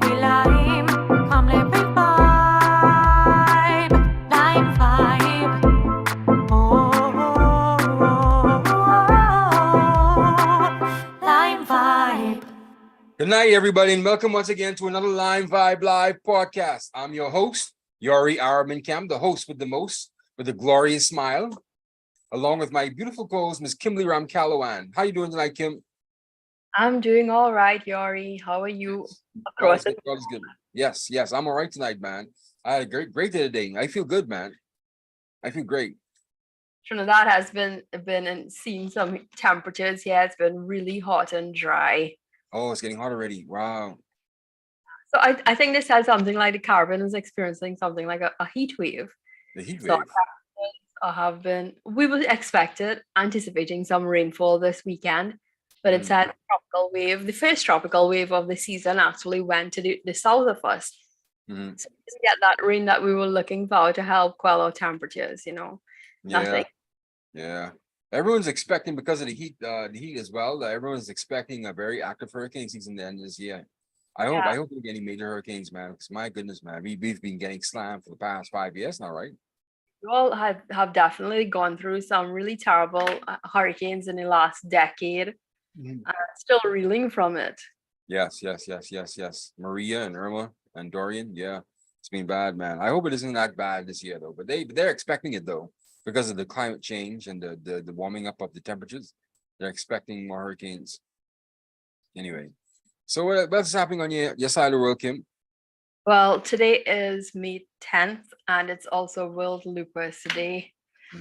fi lime. Come let me vibe, lime vibe. Lime vibe. Good night, everybody, and welcome once again to another LimeVibe Live podcast. I'm your host, Yori Araman-Kam, the host with the most, with a glorious smile, along with my beautiful co-host, Ms. Kimberly Ram-Calawan. How you doing tonight, Kim? I'm doing all right, Yori. How are you? God is good. God is good. Yes, I'm all right tonight, man. I had a great day today. I feel good, man. I feel great. Trinidad has been and seen some temperatures here. It's been really hot and dry. Oh, it's getting hot already. Wow. So I think this has something like the Caribbean is experiencing something like a heat wave. The heat So wave. we were anticipating some rainfall this weekend, but it's had a tropical wave. The first tropical wave of the season actually went to the south of us. So we didn't get that rain that we were looking for to help quell our temperatures, Nothing. Yeah. Everyone's expecting, because of the heat as well, everyone's expecting a very active hurricane season at the end of this year. I hope we get any major hurricanes, man, because my goodness, man, we've been getting slammed for the past 5 years now, right? You all have definitely gone through some really terrible hurricanes in the last decade, and still reeling from it. Yes. Maria and Irma and Dorian, yeah, it's been bad, man. I hope it isn't that bad this year, though. But they're expecting it, though, because of the climate change and the warming up of the temperatures. They're expecting more hurricanes. Anyway, so what's happening on your side of the world, Kim? Well, today is May 10th, and it's also World Lupus Day.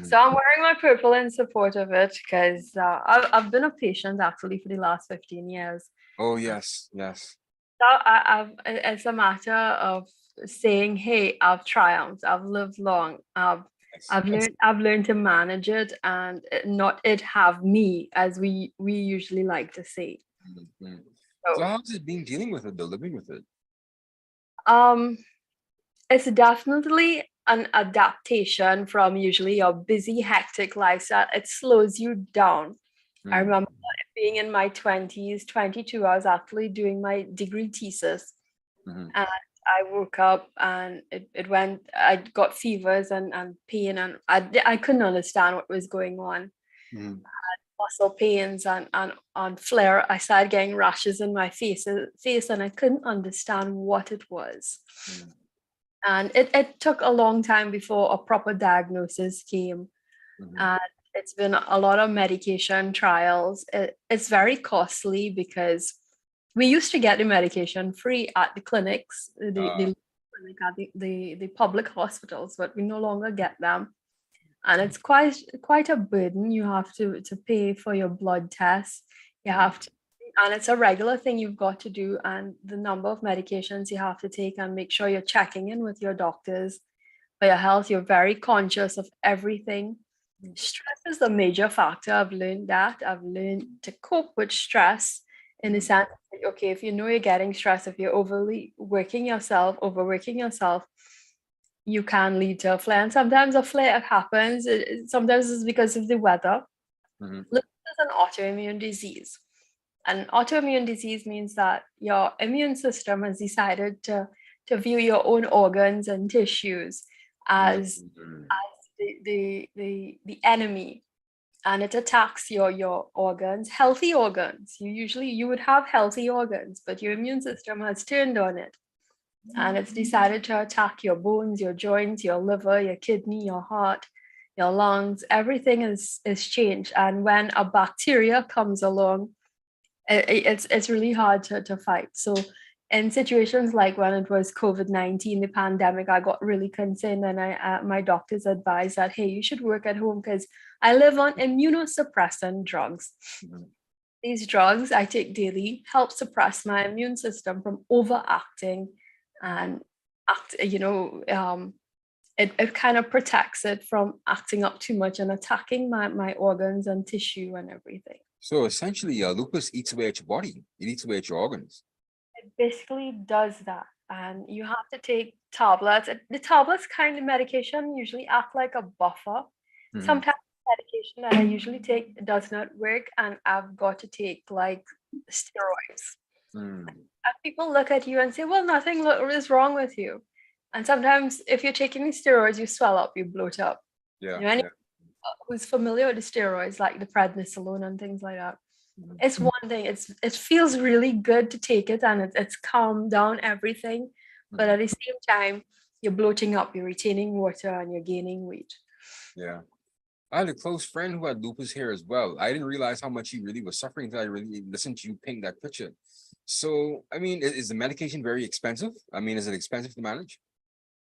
So I'm wearing my purple in support of it because I've been a patient actually for the last 15 years. Oh, yes. So it's a matter of saying, hey, I've triumphed, I've lived long, I've learned to manage it and not it have me, as we usually like to say. So how's it been dealing with it, though, living with it? It's definitely an adaptation from usually your busy, hectic lifestyle. It slows you down. I remember being in my 20s, 22, I was actually doing my degree thesis. And I woke up and I got fevers and pain, and I couldn't understand what was going on. I had muscle pains and on flare. I started getting rashes in my face, and I couldn't understand what it was. And it took a long time before a proper diagnosis came. And it's been a lot of medication trials. It's very costly because we used to get the medication free at the clinics, the public hospitals, but we no longer get them. And it's quite a burden. You have to pay for your blood tests. You have to, and it's a regular thing you've got to do. And the number of medications you have to take, and make sure you're checking in with your doctors for your health. You're very conscious of everything. Stress is a major factor. I've learned to cope with stress in the sense that, okay, if you know you're getting stressed, if you're overworking yourself, you can lead to a flare. And sometimes a flare happens. Sometimes it's because of the weather. Lupus is an autoimmune disease. And autoimmune disease means that your immune system has decided to view your own organs and tissues as the enemy, and it attacks your organs, healthy organs. You would have healthy organs, but your immune system has turned on it, and it's decided to attack your bones, your joints, your liver, your kidney, your heart, your lungs. Everything is changed. And when a bacteria comes along, it's really hard to fight. So in situations like when it was COVID-19, the pandemic, I got really concerned, and my doctors advised that, hey, you should work at home, because I live on immunosuppressant drugs. These drugs I take daily help suppress my immune system from overacting, and it kind of protects it from acting up too much and attacking my organs and tissue and everything. So essentially, lupus eats away at your body. It eats away at your organs. It basically does that. And you have to take tablets. The tablets kind of medication usually act like a buffer. Sometimes medication that I usually take does not work, and I've got to take like steroids. And people look at you and say, well, nothing is wrong with you. And sometimes if you're taking these steroids, you swell up, you bloat up. Yeah, You know, anyone yeah. who's familiar with the steroids, like the prednisolone and things like that, Mhm. it's one thing. It feels really good to take it, and it's calmed down everything. But at the same time, you're bloating up, you're retaining water, and you're gaining weight. Yeah. I had a close friend who had lupus here as well. I didn't realize how much he really was suffering until I really listened to you paint that picture. So, I mean, is the medication very expensive? I mean, is it expensive to manage?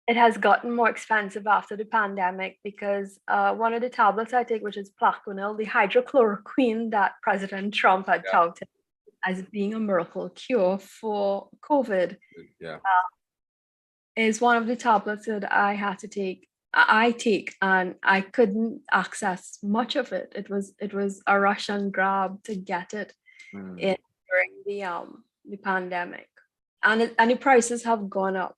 It has gotten more expensive after the pandemic because one of the tablets I take, which is Plaquenil, the hydrochloroquine that President Trump had Yeah. touted as being a miracle cure for COVID, Yeah. is one of the tablets that I had to take. I take, and I couldn't access much of it. It was a rush and grab to get it Mm. in during the pandemic, and the prices have gone up.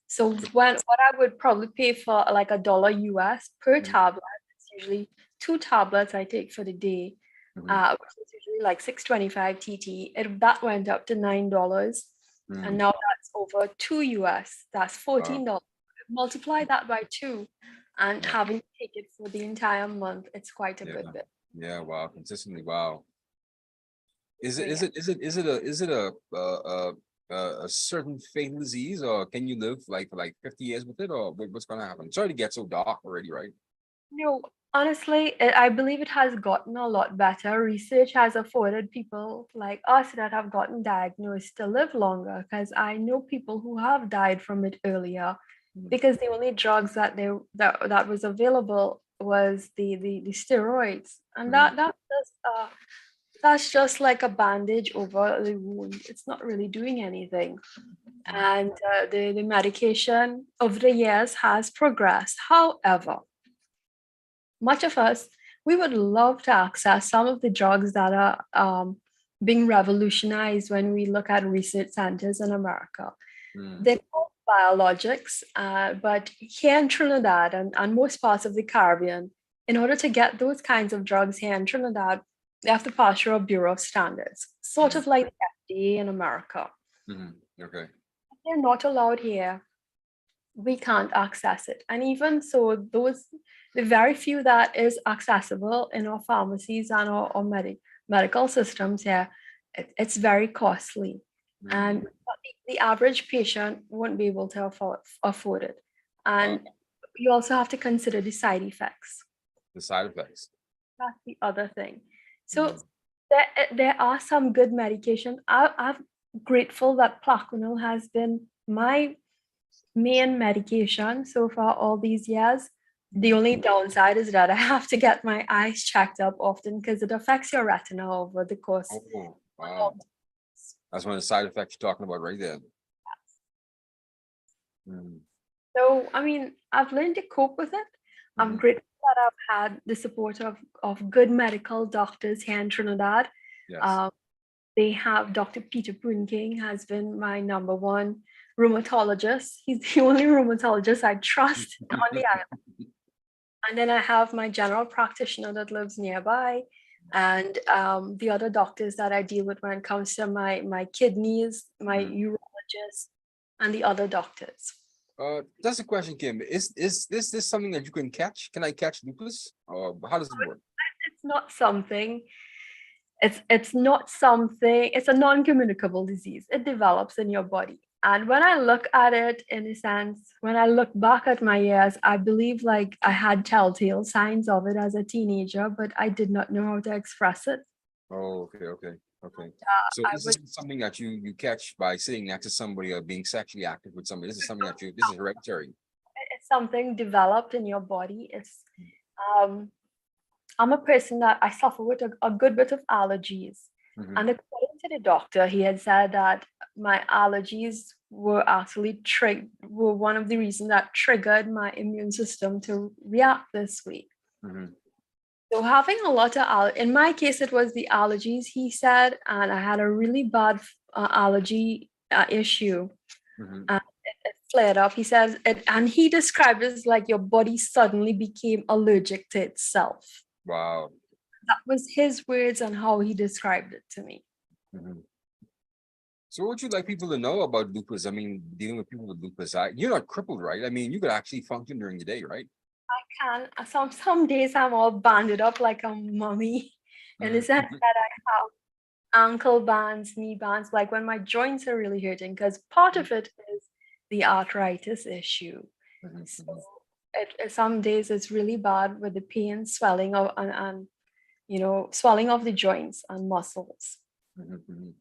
So what I would probably pay for like $1 US per Mhm. tablet, it's usually 2 tablets I take for the day, Mhm. which is usually like 625 TT. That went up to $9, Mm. and now that's over 2 US. That's Wow. $14. Multiply that by 2, and Yeah. having to take it for the entire month, it's quite a Yeah. good bit. Yeah. Wow. Consistently. Wow. Is So it is yeah. it is it is it a certain fatal disease, or can you live like for like 50 years with it, or what's gonna happen? Sorry to get so dark already, right? No, honestly, I believe it has gotten a lot better. Research has afforded people like us that have gotten diagnosed to live longer, because I know people who have died from it earlier Mhm. because the only drugs that was available was the steroids, and Mhm. that's just like a bandage over the wound. It's not really doing anything. Mhm. And the medication over the years has progressed. However, much of us, we would love to access some of the drugs that are being revolutionized when we look at research centers in America. Mm. They're called biologics, but here in Trinidad and most parts of the Caribbean, in order to get those kinds of drugs here in Trinidad, they have to pass through a Bureau of Standards, sort of like the FDA in America. Mhm. Okay. If they're not allowed here, we can't access it. And even so, the very few that is accessible in our pharmacies and our medical systems here, it's very costly. And Mm. the average patient won't be able to afford it. Wow. And you also have to consider the side effects. The side effects. That's the other thing. So Mm. there are some good medication. I'm grateful that Plaquenil has been my main medication so far all these years. The only downside is that I have to get my eyes checked up often because it affects your retina over the course. Oh, wow. That's one of the side effects you're talking about right there. Mm. So, I mean, I've learned to cope with it. I'm Mhm. grateful that I've had the support of good medical doctors here in Trinidad. Yes. Um, they have Dr. Peter King has been my number one rheumatologist. He's the only rheumatologist I trust on the island. And then I have my general practitioner that lives nearby, and the other doctors that I deal with when it comes to my kidneys, my Mhm. urologist, and the other doctors. That's a question, Kim. Is this something that you can catch? Can I catch lupus? Or how does it work? It's not something. It's not something. It's a non-communicable disease. It develops in your body. And when I look at it, in a sense, when I look back at my years, I believe like I had telltale signs of it as a teenager, but I did not know how to express it. Oh, okay. So I this would. is something that you catch by sitting next to somebody or being sexually active with somebody. This is something that this is hereditary. It's something developed in your body. Um, I'm a person that I suffer with a good bit of allergies. Mhm. And according to the doctor, he had said that my allergies were actually were one of the reasons that triggered my immune system to react this way. Mhm. So having a lot of in my case, it was the allergies, he said, and I had a really bad allergy issue. Mhm. It flared up. He says it, and he described it as like your body suddenly became allergic to itself. Wow. That was his words and how he described it to me. Mhm. So what would you like people to know about lupus? I mean, dealing with people with lupus, you're not crippled, right? I mean, you could actually function during the day, right? Can some days I'm all banded up like a mummy, in the sense Mhm, that I have ankle bands, knee bands, like when my joints are really hurting, because part mhm, of it is the arthritis issue. mhm, So mhm, some days it's really bad with the pain, swelling of and swelling of the joints and muscles. mhm, mhm.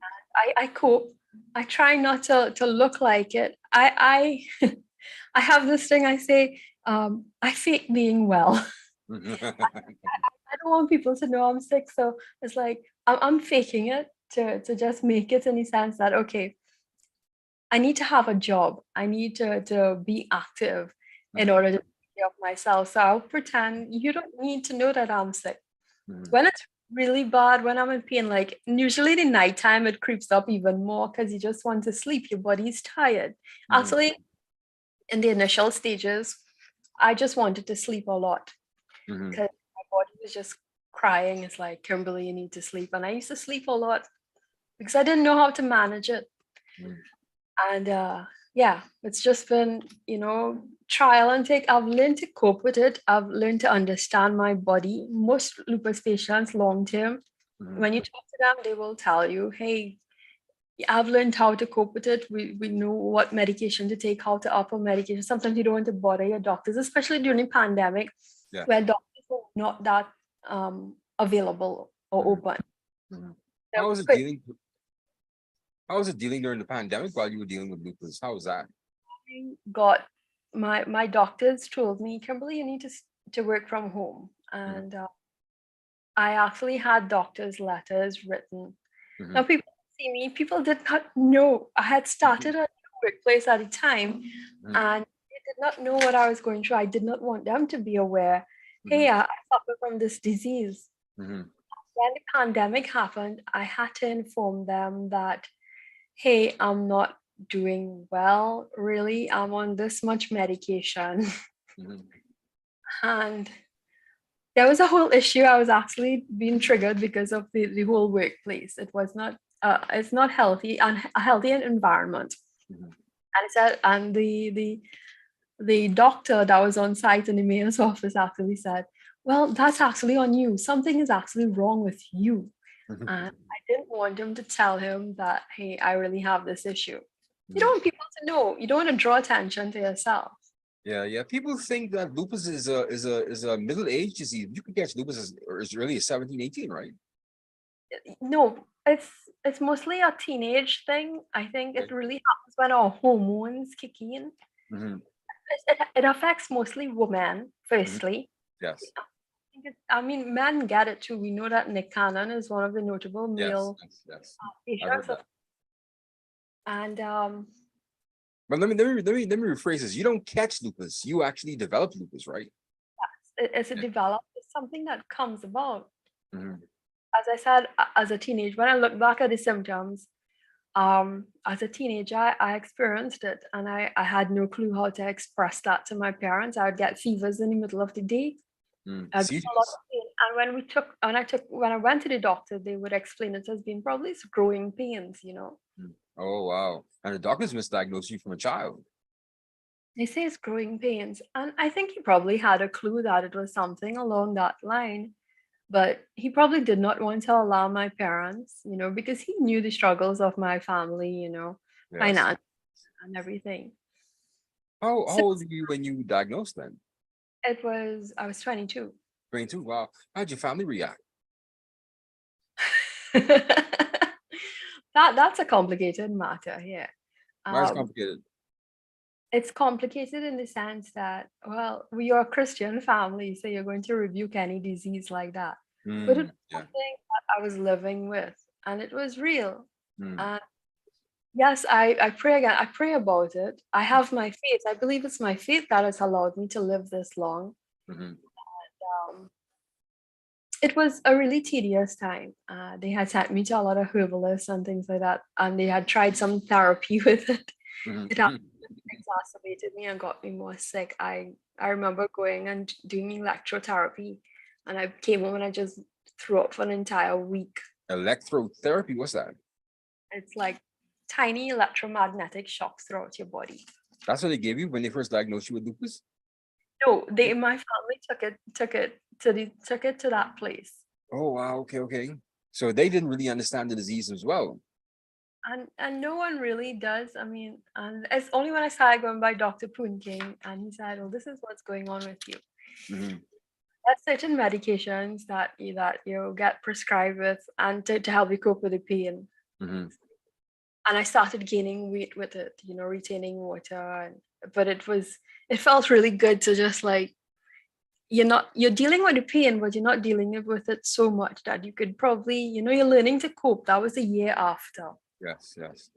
I cope. I try not to look like it. I I have this thing I say, I fake being well. I don't want people to know I'm sick, so it's like I'm faking it to just make it in the sense that okay, I need to have a job. I need to be active in Mhm, order to take care of myself. So I'll pretend you don't need to know that I'm sick. mhm, When it's really bad, when I'm in pain, like usually the nighttime it creeps up even more because you just want to sleep. Your body's tired. mhm, Actually, in the initial stages, I just wanted to sleep a lot mhm, because my body was just crying. It's like, Kimberly, you need to sleep. And I used to sleep a lot because I didn't know how to manage it. mhm, And yeah, it's just been, trial and take. I've learned to cope with it. I've learned to understand my body. Most lupus patients, long term, mhm, when you talk to them, they will tell you, hey, I've learned how to cope with it. We know what medication to take, how to up a medication. Sometimes you don't want to bother your doctors, especially during the pandemic, yeah. where doctors were not that available or Mhm, open. mhm. So How was it quick, dealing? How was it dealing during the pandemic while you were dealing with lupus? How was that? got my doctors told me, Kimberly, you need to work from home, Mhm, and I actually had doctors' letters written. Now mhm, people see me, people did not know I had mhm, started a new workplace at the time, mhm, and they did not know what I was going through. I did not want them to be aware. Hey, mhm, I suffer from this disease. mhm, When the pandemic happened, I had to inform them that, hey, I'm not doing well, really. I'm on this much medication. mhm, And there was a whole issue. I was actually being triggered because of the whole workplace. It's not healthy and a healthy environment. mhm, And it said, and the doctor that was on site in the mayor's office actually said, well, that's actually on you. Something is actually wrong with you. mhm, And I didn't want him to tell him that, hey, I really have this issue. You don't mhm. want people to know. You don't want to draw attention to yourself. Yeah, yeah. People think that lupus is a middle-aged disease. You can catch lupus as early as 17, 18, right? No, it's mostly a teenage thing. I think Okay. it really happens when our hormones kick in. Mhm, It affects mostly women, mhm. firstly. Yes, I mean, men get it too. We know that Nick Cannon is one of the notable yes, male yes, yes. I've heard patients, that. and But let me rephrase this. You don't catch lupus. You actually develop lupus, right? it's a Yeah. developed. It's something that comes about. Mhm, As I said, as a teenager, when I look back at the symptoms, as a teenager, I experienced it, and I had no clue how to express that to my parents. I would get fevers in the middle of the day. mhm. I'd get a lot Seizures. of pain. And when I went to the doctor, they would explain it as being probably growing pains. Mm. Oh wow! And the doctors misdiagnosed you from a child. They say it's growing pains. And I think he probably had a clue that it was something along that line. But he probably did not want to alarm my parents, because he knew the struggles of my family, Yes. finance and everything. How So old were you when you diagnosed then? I was 22. 22. Wow. How'd your family react? That's a complicated matter here. Why is it Um, complicated? it's complicated in the sense that, well, we are a Christian family, so you're going to rebuke any disease like that. But it's Yeah. something that I was living with, and it was real. Mm, And yes, I pray again. I pray about it. I have my faith. I believe it's my faith that has allowed me to live this long. mhm, Um, it was a really tedious time. They had sent me to a lot of herbalists and things like that, and they had tried some therapy with it. mhm, It mhm. exacerbated me and got me more sick. I remember going and doing electrotherapy, and I came home and I just threw up for an entire week. Electrotherapy. What's that? It's like tiny electromagnetic shocks throughout your body. That's what they gave you when they first diagnosed you with lupus? No, my family took it to that place. Oh, wow. Okay, okay. So they didn't really understand the disease as well. And no one really does. I mean, and it's only when I started going by Dr. Poon King, and he said, "Oh, this is what's going on with you." Mhm, There's certain medications that you get prescribed with, and to help you cope with the pain. mhm, And I started gaining weight with it, retaining water. But it felt really good to just like you're dealing with the pain, but you're not dealing with it so much that you could probably, you're learning to cope. That was a year after. Yes, yes.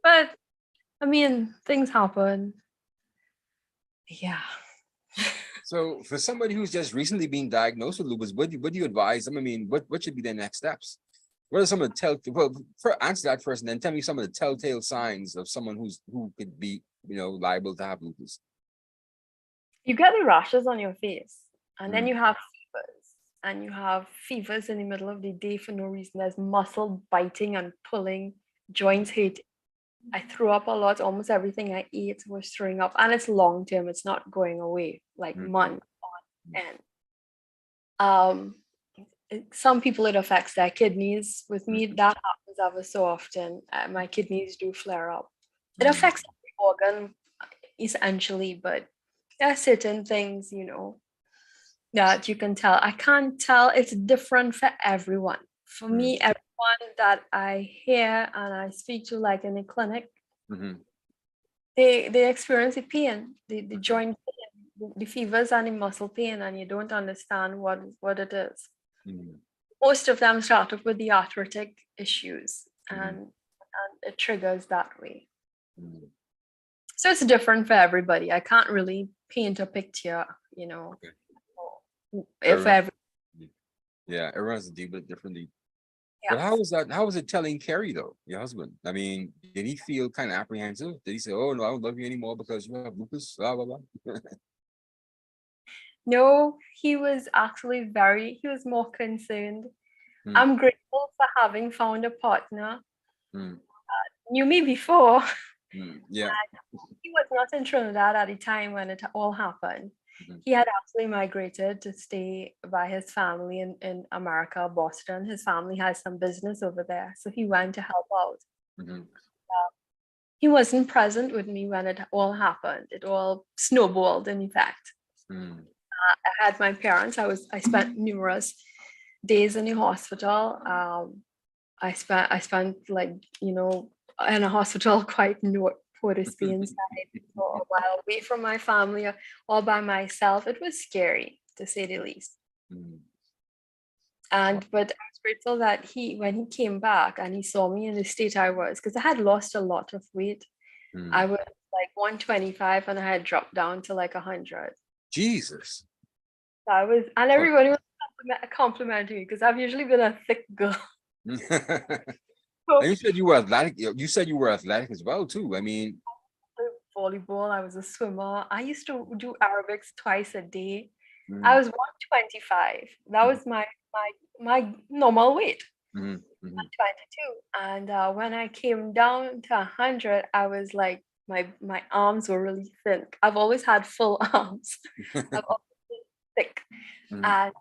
But I mean, things happen. Yeah. So for somebody who's just recently been diagnosed with lupus, what do you advise them? I mean, what should be their next steps? What are some of the answer that first and then tell me some of the telltale signs of someone who could be, liable to have lupus. You get the rashes on your face, and then Mm. you have fevers, and you have fevers in the middle of the day for no reason. There's muscle biting and pulling, joints hurting. I threw up a lot. Almost everything I ate was throwing up, and it's long term. It's not going away like Mm. months on end. Some people it affects their kidneys. With me, that happens ever so often. My kidneys do flare up. It affects every organ essentially, but there are certain things, that you can tell. I can't tell. It's different for everyone. For me, everyone that I hear and I speak to, like in the clinic, Mhm. they experience the pain, the joint pain, the fevers and the muscle pain, and you don't understand what it is. Mhm. Most of them start off with the arthritic issues, Mhm. and it triggers that way. Mhm. So it's different for everybody. I can't really paint a picture, Okay. if Everyone, every yeah, everyone's deal with it differently. But yeah. how was that? How was it telling Kerry though, your husband? I mean, did he feel kind of apprehensive? Did he say, "Oh no, I don't love you anymore because you have lupus"? Blah blah blah. No, he was actually he was more concerned. Mm, I'm grateful for having found a partner. mm, Knew me before. yeah. He was not in Trinidad at the time when it all happened. Mhm, He had actually migrated to stay by his family in America, Boston. His family has some business over there, so he went to help out. mhm, He wasn't present with me when it all happened. It all snowballed in effect. mm, I had my parents. I spent numerous days in the hospital. I spent like in a hospital quite north Port of Spain side for a while, away from my family, all by myself. It was scary to say the least. mm, But I was grateful that when he came back and he saw me in the state I was, because I had lost a lot of weight. I mm. was like 125 and I had dropped down to like 100. Jesus. And Oh. everybody was complimenting me because I've usually been a thick girl. And you said you were athletic. You said you were athletic as well too. I mean, Volleyball, I was a swimmer. I used to do aerobics twice a day. I mm, was 125. That was my normal weight, mhm, mhm, 122. And when I came down to 100, I was like, my arms were really thin. I've always had full arms. I've always been thick. mhm, And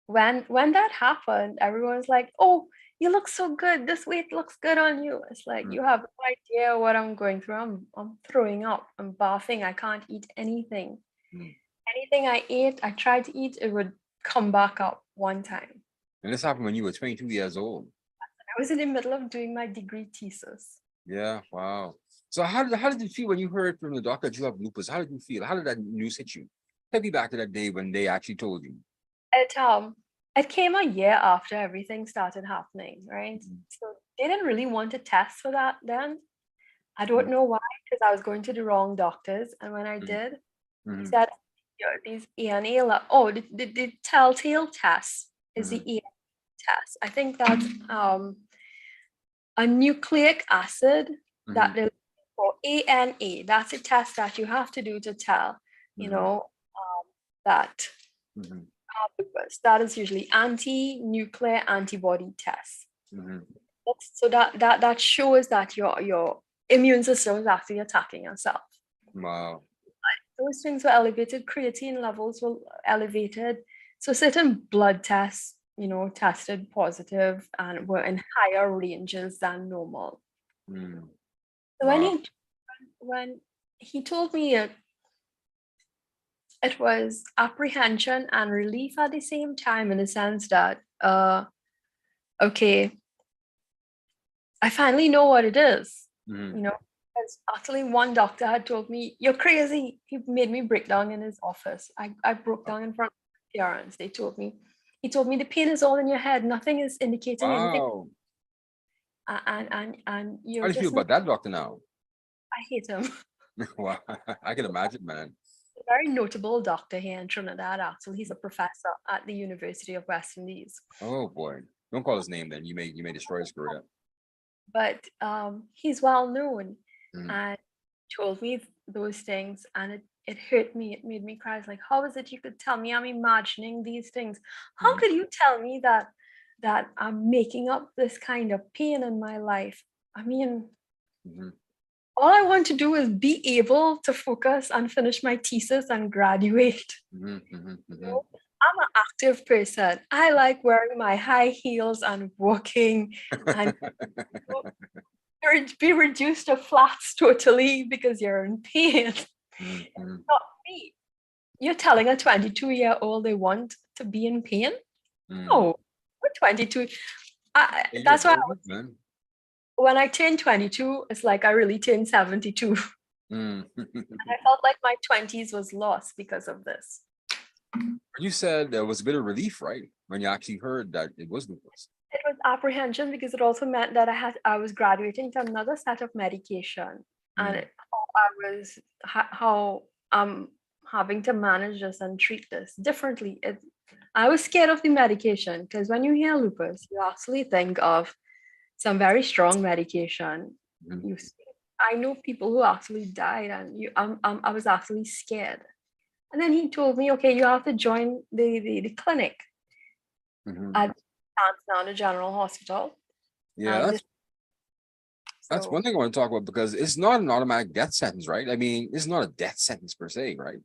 when that happened, everyone's like, "Oh, you look so good. This weight looks good on you." It's like mm, you have no idea what I'm going through. I'm throwing up. I'm barfing. I can't eat anything. mm. Anything I tried to eat, it would come back up one time. And this happened when you were 22 years old. I was in the middle of doing my degree thesis. Yeah, wow. So how did you feel when you heard from the doctor that you have lupus? How did you feel? How did that news hit you? Take me back to that day when they actually told you. It came a year after everything started happening, right? Mhm, So they didn't really want to test for that then. I don't mhm, know why, because I was going to the wrong doctors, and when I mhm, did, he mhm, said, these ENA, the telltale test is the mhm, ENA test. I think that's a nucleic acid that mhm, they're looking for ANA. That's a test that you have to do to tell, mhm, that mhm, lupus. That is usually anti-nuclear antibody test. mhm, So that shows that your immune system is actually attacking yourself. Wow. Those things were elevated, creatine levels were elevated. So certain blood tests, tested positive and were in higher ranges than normal. Mm. So Wow. when he told me it was apprehension and relief at the same time, in the sense that okay, I finally know what it is. Mhm. Because actually one doctor had told me, "You're crazy." He made me break down in his office. I broke down in front of my parents. He told me the pain is all in your head. Nothing is indicating anything. Wow. And How you're do you feel just about that doctor now? I hate him. Wow. I can imagine, man. A very notable doctor here in Trinidad, actually. He's a professor at the University of West Indies. Oh boy. Don't call his name then. You may destroy his career. But he's well known Mhm. and told me those things, and it hurt me. It made me cry. It's like, how is it you could tell me I'm imagining these things? How Mhm. could you tell me that I'm making up this kind of pain in my life? I mean, Mhm. all I want to do is be able to focus and finish my thesis and graduate. Mhm. Mhm. Mhm. know, I'm an active person. I like wearing my high heels and walking and be reduced to flats totally because you're in pain. Mhm. Not me. You're telling a 22-year-old they want to be in pain? Mhm. No, we're 22. Hey, you're That's why grown up, man. when I turned 22, it's like I really turned 72. Mm. I felt like my 20s was lost because of this. You said there was a bit of relief, right? When you actually heard that it was lupus. It was apprehension because it also meant that I was graduating to another set of medication, and Mm. how I'm having to manage this and treat this differently. I was scared of the medication because when you hear lupus, you actually think of some very strong medication. Mhm. You, see- I know people who actually died, and I was actually scared. And then he told me, okay, you have to join the clinic Mhm. at down the General Hospital. Yeah, And that's so one thing I want to talk about because it's not an automatic death sentence, right? I mean, it's not a death sentence per se, right?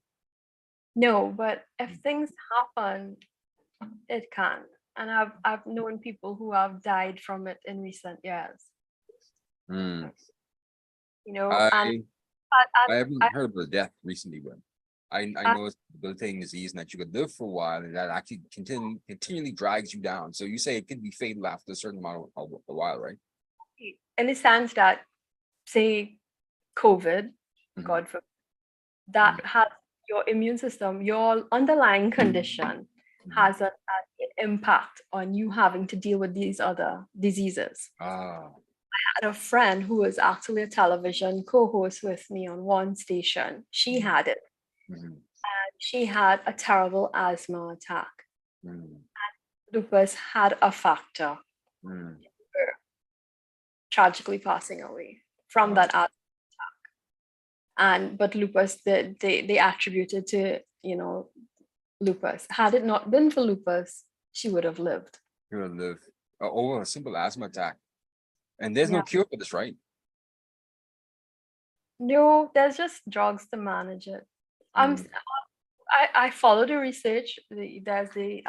no, but if things happen, it can. And I've known people who have died from it in recent years. Mm. And I I I, haven't heard of a death recently, but I I know it's a debilitating disease and that you could live for a while and that actually continually drags you down. So you say it can be fatal after a certain amount of a while, right? in the sense that, say, COVID, Mhm. God forbid, that has your immune system, your underlying condition Mhm. has an impact on you having to deal with these other diseases. Ah. I had a friend who was actually a television co-host with me on one station. She Mhm. had it. Mhm. She had a terrible asthma attack. Mhm. Lupus had a factor, Mhm. tragically passing away from Wow. that asthma. But lupus, they attributed to, lupus. Had it not been for lupus, she would have lived. You're gonna live over a simple asthma attack. And there's no Yeah. cure for this, right? No, there's just drugs to manage it. I'm Mhm. s- I follow the research. There's the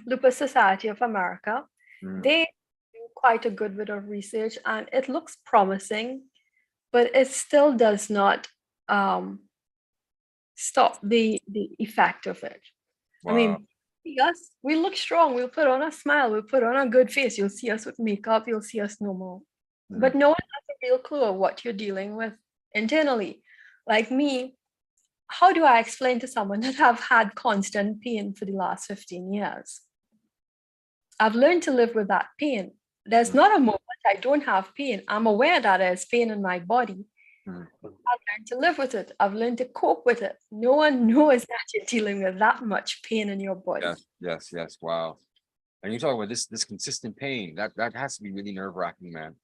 Lupus Society of America. Mhm. They do quite a good bit of research, and it looks promising, but it still does not um, stop the effect of it. I Wow. mean, see us, we look strong. We'll put on a smile. We'll put on a good face. You'll see us with makeup. You'll see us normal. Mhm. But no one has a real clue of what you're dealing with internally. Like me, how do I explain to someone that I've had constant pain for the last 15 years? I've learned to live with that pain. There's Mhm. not a moment I don't have pain. I'm aware that there's pain in my body. Mhm. I've learned to live with it. I've learned to cope with it. No one knows that you're dealing with that much pain in your body. Yes, yes, yes. Wow. And you talk about this consistent pain. That has to be really nerve-wracking, man.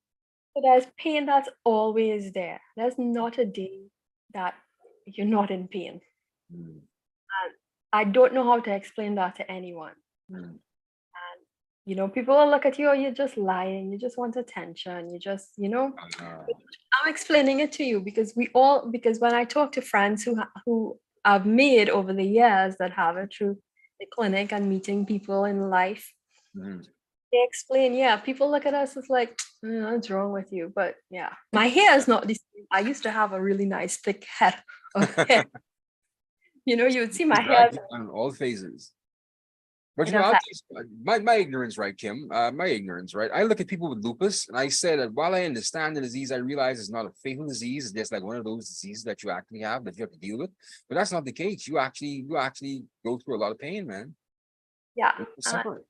So there's pain that's always there. There's not a day that you're not in pain. Mhm. And I don't know how to explain that to anyone. Mhm. people will look at you, oh, you're just lying, you just want attention, you just, Uh, I'm explaining it to you because when I talk to friends who I've made over the years that have it through the clinic and meeting people in life, mhm. they explain, yeah, people look at us as like, what's wrong with you? But yeah, my hair is not the same. I used to have a really nice thick head of hair. You would see my It's bad, hair. on all phases. But It I'll tell affects. you, my ignorance, right, Kim? My ignorance, right? I look at people with lupus and I say that while I understand the disease, I realize it's not a fatal disease. It's just like one of those diseases that you actually have that you have to deal with. But that's not the case. You actually go through a lot of pain, man. Yeah, You and suffer.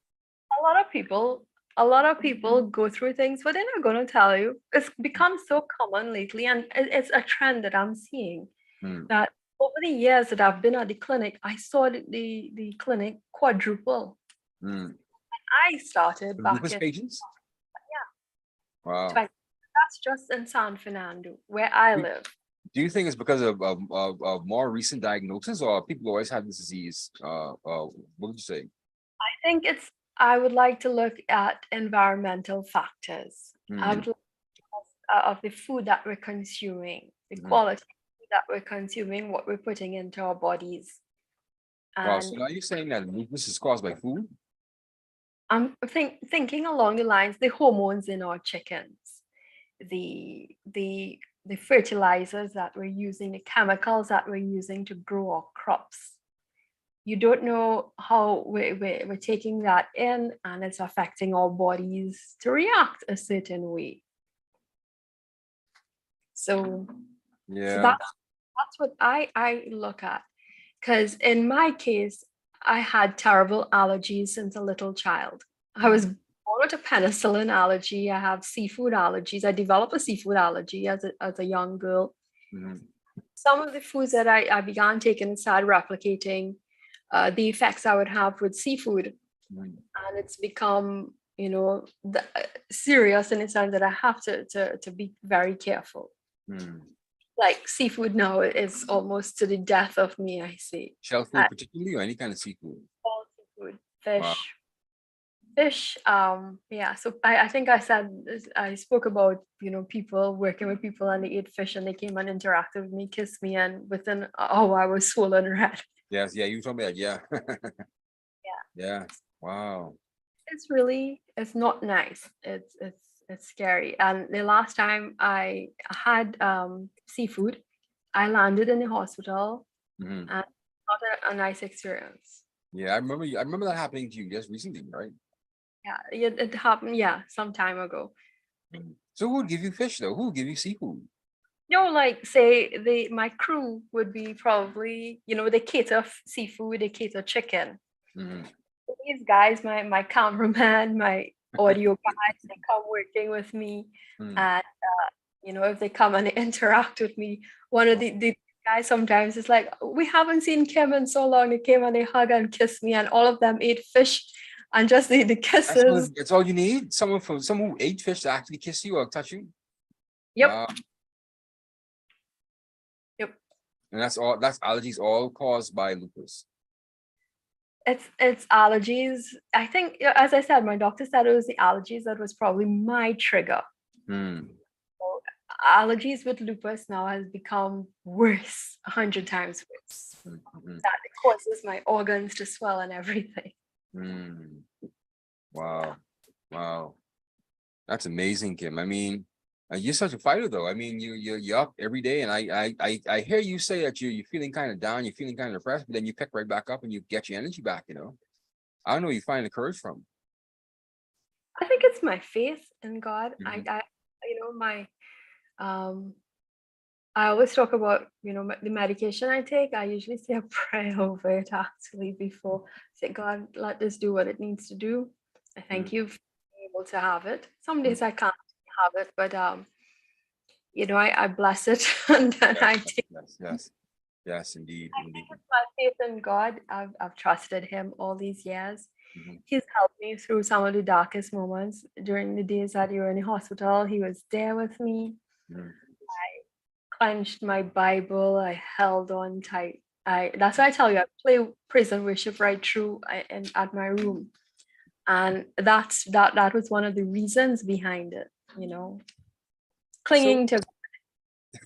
a lot of people go through things, but they're not going to tell you. It's become so common lately, and it's a trend that I'm seeing. Hmm. That over the years that I've been at the clinic, I saw the clinic quadruple. Hmm. I started back Lupus in patients? yeah, Wow. 20. That's just in San Fernando, where I Do live. do you think it's because of more recent diagnosis or people always have this disease? What would you say? I would like to look at environmental factors. I Hmm. would look of the food that we're consuming, the Hmm. quality of food that we're consuming, what we're putting into our bodies. Wow. So And are you saying that lupus is caused by food? I'm thinking along the lines, the hormones in our chickens, the fertilizers that we're using, the chemicals that we're using to grow our crops. You don't know how we're taking that in, and it's affecting our bodies to react a certain way. So Yeah. that's what I look at. Because in my case, I had terrible allergies since a little child. I was Hmm. born with a penicillin allergy. I have seafood allergies. I developed a seafood allergy as a young girl. Hmm. Some of the foods that I began taking and started replicating the effects I would have with seafood. Hmm. And it's become, serious in the sense that I have to be very careful. Hmm. Like seafood now is almost to the death of me, I say. Shellfood, I particularly, or any kind of seafood? all seafood, Wow. fish. Yeah. So I think I spoke about, people working with people and they ate fish and they came and interacted with me, kissed me, and within an hour I was swollen red. Yes. Yeah. You told me that. Yeah. Yeah. Yeah. Wow. It's not nice. It's scary. And the last time I had seafood, I landed in the hospital Hmm. and not a nice experience. Yeah. I remember that happening to you just recently, right? Yeah, it happened, yeah, some time ago. Mhm. So who would give you fish though? Who would give you seafood? Like say my crew would be probably, they cater seafood, they cater chicken. Hmm. These guys, my cameraman, my audio guys, they come working with me. Hmm. And if they come and they interact with me, one of the guys sometimes is like, we haven't seen Kim in so long. They came and they hug and kiss me, and all of them ate fish and just the kisses. That's all you need. Someone who ate fish to actually kiss you or touch you. Yep. Wow. Yep. And that's all. That's allergies all caused by lupus. It's allergies. I think, as I said, my doctor said it was the allergies that was probably my trigger. Hmm. So allergies with lupus now has become worse, 100 times worse. Hmm. That it causes my organs to swell and everything. Hmm. Yeah. Wow. Wow. That's amazing, Kim. I mean, you're such a fighter, though. I mean, you're up every day, and I hear you say that you're feeling kind of down, you're feeling kind of depressed, but then you pick right back up and you get your energy back. I don't know where you find the courage from. I think it's my faith in God. Mhm. My um I always talk about, the medication I take. I usually say a prayer over it actually before. Say, God, let this do what it needs to do. I thank Mhm. you for being able to have it. Some Mhm. days I can't have it, but I bless it and then Yes, I yes, take. yes, yes, yes, indeed, I think indeed. it's my faith in God. I've trusted Him all these years. Mhm. He's helped me through some of the darkest moments during the days that you were in the hospital. He was there with me. Mhm. Clenched my Bible. I held on tight. That's why I tell you, I play praise and worship right through and at my room. And that was one of the reasons behind it, you know, So, clinging to.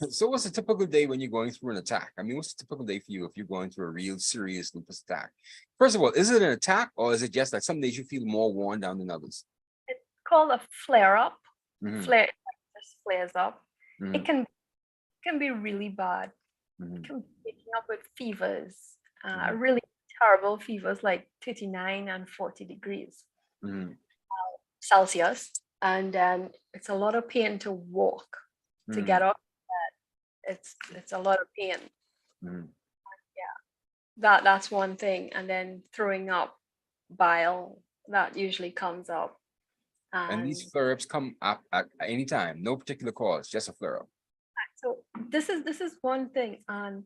so what's a typical day when you're going through an attack? I mean, what's a typical day for you if you're going through a real serious lupus attack? First of all, is it an attack or is it just that some days you feel more worn down than others? It's called a flare up. Mhm, Flare just flares up. mhm, It can be really bad. mhm, It can be waking up with fevers, mhm, really terrible fevers like 39 and 40 degrees mhm, Celsius. And then it's a lot of pain to walk, to mhm, get up. It's a lot of pain. mhm. That's one thing. And then throwing up, bile, that usually comes up. And And these flare-ups come up at any time, no particular cause, just a flare-up. so this is one thing. And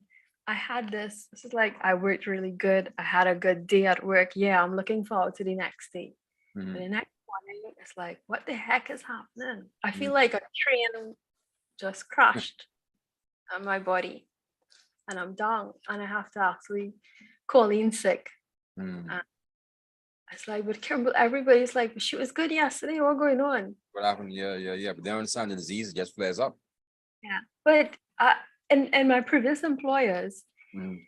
I had this is like I worked really good. I had a good day at work. Yeah, I'm looking forward to the next day. But Mhm, the next morning, it's like, what the heck is happening? I mhm, feel like a train just crashed on my body, and I'm down, and I have to actually call in sick. mhm. And it's like, but Kimberly, everybody's like, she was good yesterday. What going on? What happened? Yeah, yeah, yeah. But they don't understand the disease, it just flares up. Yeah, but in my previous employers, Mhm,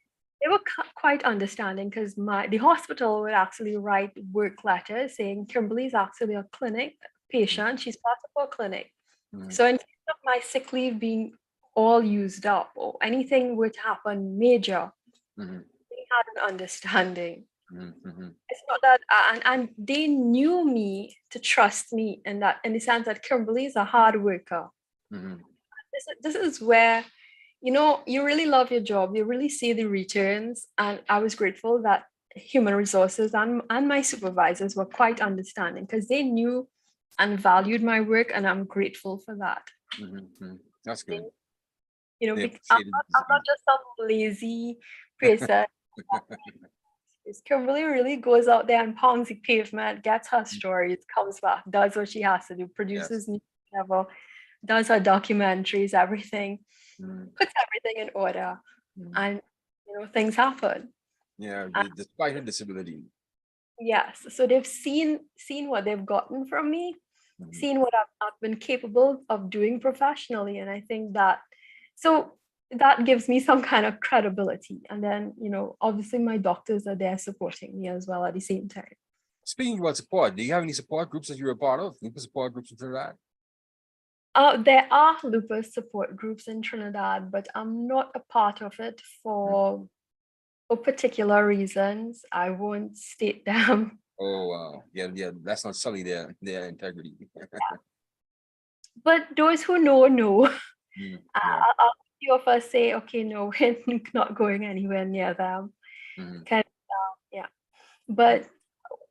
they were quite understanding because the hospital would actually write work letters saying Kimberly's actually a clinic patient. She's part of our clinic. mhm, So in case of my sick leave being all used up or anything would happen major, mhm, they had an understanding. mhm, mhm, It's not that, and they knew me to trust me in that, in the sense that Kimberly is a hard worker. mhm. This is where, you know, you really love your job, you really see the returns. And I was grateful that human resources and my supervisors were quite understanding because they knew and valued my work, and I'm grateful for that. Mhm, mhm. That's They, good. you know, They I'm appreciated not, the I'm not disease. just some lazy person. Kimberly really goes out there and pounds the pavement, gets her stories, comes back, does what she has to do, Yes. produces new level, does her documentaries, everything, Mhm, puts everything in order, mhm. and you know things happen. Yeah, Uh, despite her disability. yes, so they've seen what they've gotten from me, Mhm. seen what I've been capable of doing professionally, and I think that so that gives me some kind of credibility. And then you know, obviously, my doctors are there supporting me as well at the same time. Speaking about support, do you have any support groups that you're a part of? Lupus support groups and things like that? There are lupus support groups in Trinidad, but I'm not a part of it Mm. for particular reasons. I won't state them. Oh wow. Yeah, yeah. That's not sully their integrity. But those who know. Mm, yeah. A few of us say, okay, no, we're not going anywhere near them. Mhm, Kind of, yeah. But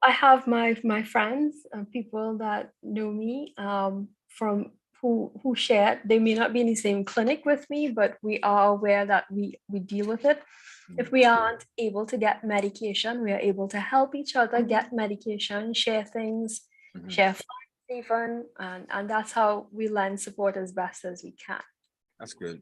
I have my friends and people that know me from who share. They may not be in the same clinic with me, but we are aware that we deal with it. mhm, If we aren't able to get medication, we are able to help each other get medication, share things, mhm. share funds even, and that's how we lend support as best as we can. That's good.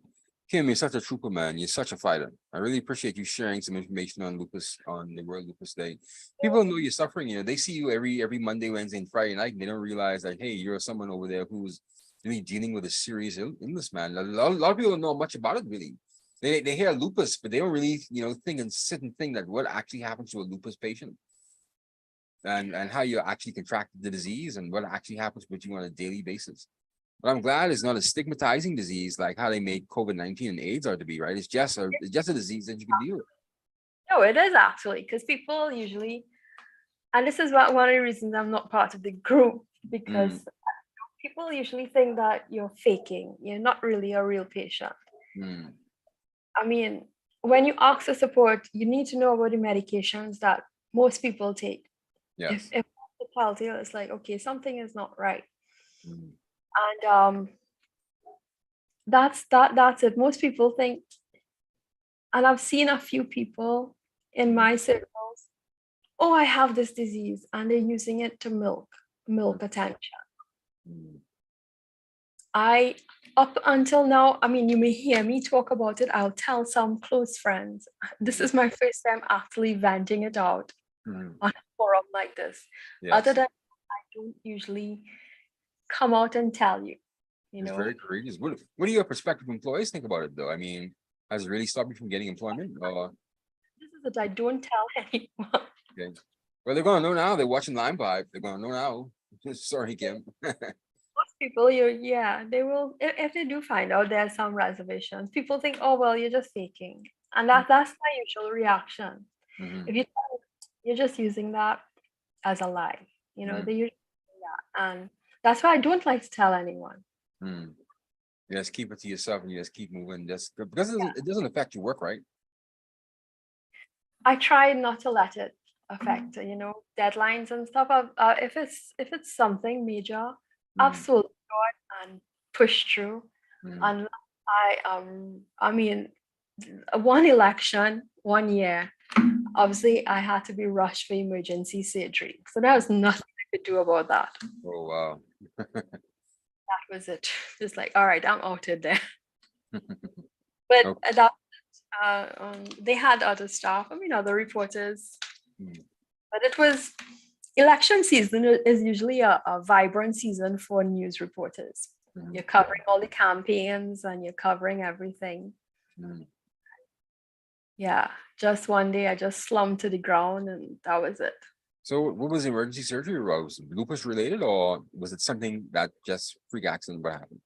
Kim, you're such a trooper, man. You're such a fighter. I really appreciate you sharing some information on lupus on the World Lupus Day. People know you're suffering. They see you every Monday, Wednesday, and Friday night, and they don't realize that hey, you're someone over there who's really dealing with a serious illness, man. A lot of people don't know much about it really. They hear lupus, but they don't really think and sit and think that what actually happens to a lupus patient and how you actually contract the disease and what actually happens with you on a daily basis. But I'm glad it's not a stigmatizing disease like how they make COVID-19 and AIDS are to be, right? It's just a disease that you can deal with. No, it is actually because people usually, and this is one of the reasons I'm not part of the group, Mm, because people usually think that you're faking, you're not really a real patient. mm, I mean, when you ask for support, you need to know about the medications that most people take. If yes. if the tells you, it's like, okay, something is not right. Mm, And that's it. Most people think, and I've seen a few people in mm, my circles, oh, I have this disease, and they're using it to mm, milk attention. mm, I Up until now, I mean, you may hear me talk about it. I'll tell some close friends. This mm, is my first time actually venting it out. Mhm. on a forum like this. Other Yes, than I don't usually come out and tell you, you it's know. very courageous. What do your prospective employees think about it though? I mean, has it really stopped you from getting employment? Or This is it. I don't tell anyone. okay. Well, they're gonna know now. They're watching LimeVibe. They're gonna know now. Sorry, Kim. Most people, yeah, they will. If they do find out there's some reservations, people think, oh well, you're just faking, and that's my usual reaction. Mhm. If you're just using that as a lie, Mhm. they usually do that, and that's why I don't like to tell anyone. Mhm. You just keep it to yourself and you just keep moving. Just because it doesn't affect your work, right? I try not to let it affect, deadlines and stuff. If it's something major, Mhm. absolutely go out and push through. Mhm. And I mean, one election, 1 year, obviously I had to be rushed for emergency surgery. So there was nothing I could do about that. Oh wow. That was it. Just like, all right, I'm outed there. But Okay. they had other staff, other reporters. Mhm. But it was election season is usually a vibrant season for news reporters. Mhm. You're covering all the campaigns and you're covering everything. Mhm. Yeah, just one day I just slumped to the ground and that was it. So what was the emergency surgery about? Was it lupus related or was it something that just freak accident what happened?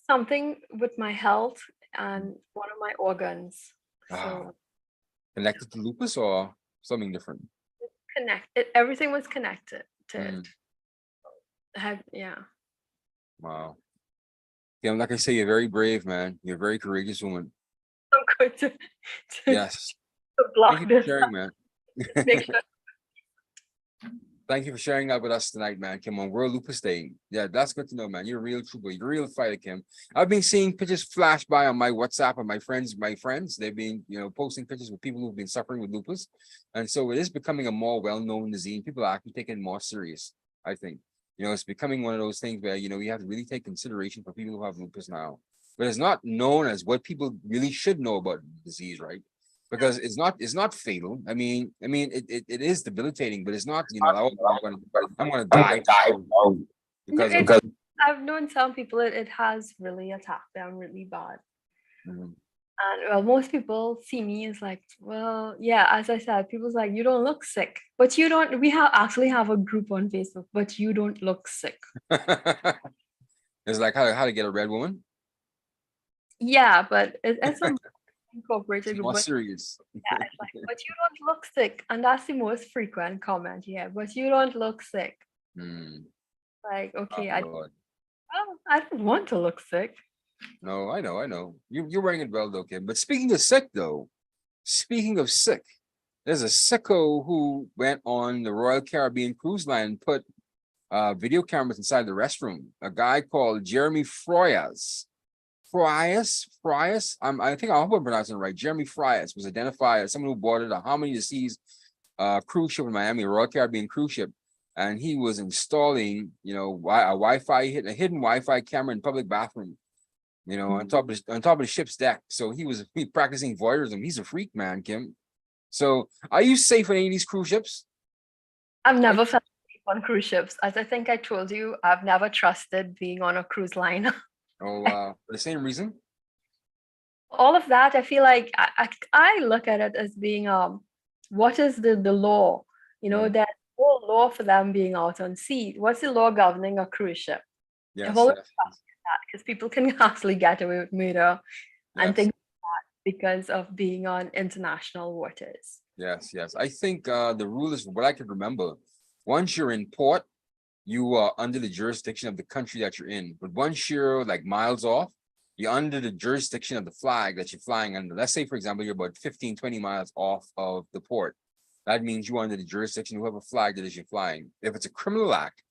Something with my health and one of my organs. Ah, So connected to lupus or something different? everything was connected to it. Mm, Yeah. wow. Yeah, like I say, you're very brave, man. You're a very courageous woman. I'm going to Yes. Thank block you for this. sharing, man. Make sure. Thank you for sharing that with us tonight, man. Kim, on World Lupus Day. Yeah, that's good to know, man. You're a real trooper. You're a real fighter, Kim. I've been seeing pictures flash by on my WhatsApp and my friends. They've been, posting pictures with people who've been suffering with lupus. And so it is becoming a more well-known disease. People are actually taking it more serious, I think. It's becoming one of those things where, we have to really take consideration for people who have lupus now. But it's not known as what people really should know about the disease, right? Because it's not fatal. It is debilitating, but it's not, oh, I'm gonna die No, because of I've known some people it has really attacked them really bad. Mhm. And well, most people see me as like, well, yeah, as I said, people's like, you don't look sick. But you don't, we have actually have a group on Facebook, but you don't look sick. It's like how to get a red woman. Yeah, but it's a It's incorporated group. more But serious. yeah, it's like, but you don't look sick. And that's the most frequent comment here. But you don't look sick. Hmm. Like, Oh, okay, Lord. I don't want to look sick. No, I know. You're wearing it well though, Kim. But speaking of sick though, speaking of sick, there's a sicko who went on the Royal Caribbean cruise line and put video cameras inside the restroom. A guy called Jeremy Froyas. Frias. I think I hope I'm pronouncing it right. Jeremy Frias was identified as someone who boarded a Harmony of the Seas cruise ship in Miami, a Royal Caribbean cruise ship, and he was installing, a hidden Wi-Fi camera in public bathroom, on top of the ship's deck. So he practicing voyeurism. He's a freak, man, Kim. So, are you safe on any of these cruise ships? I've never felt safe on cruise ships. As I think I told you, I've never trusted being on a cruise line. Oh, for the same reason. All of that, I feel like I look at it as being what is the law? Mm, There's no law for them being out on sea. What's the law governing a cruise ship? I've yes, always yes, questioned that because people can actually get away with murder and yes. things because of being on international waters. Yes. I think the rule is what I can remember. Once you're in port, you are under the jurisdiction of the country that you're in. But once you're like miles off, you're under the jurisdiction of the flag that you're flying under. Let's say, for example, you're about 15, 20 miles off of the port. That means you're under the jurisdiction of whoever flag that is you're flying. If it's a criminal act,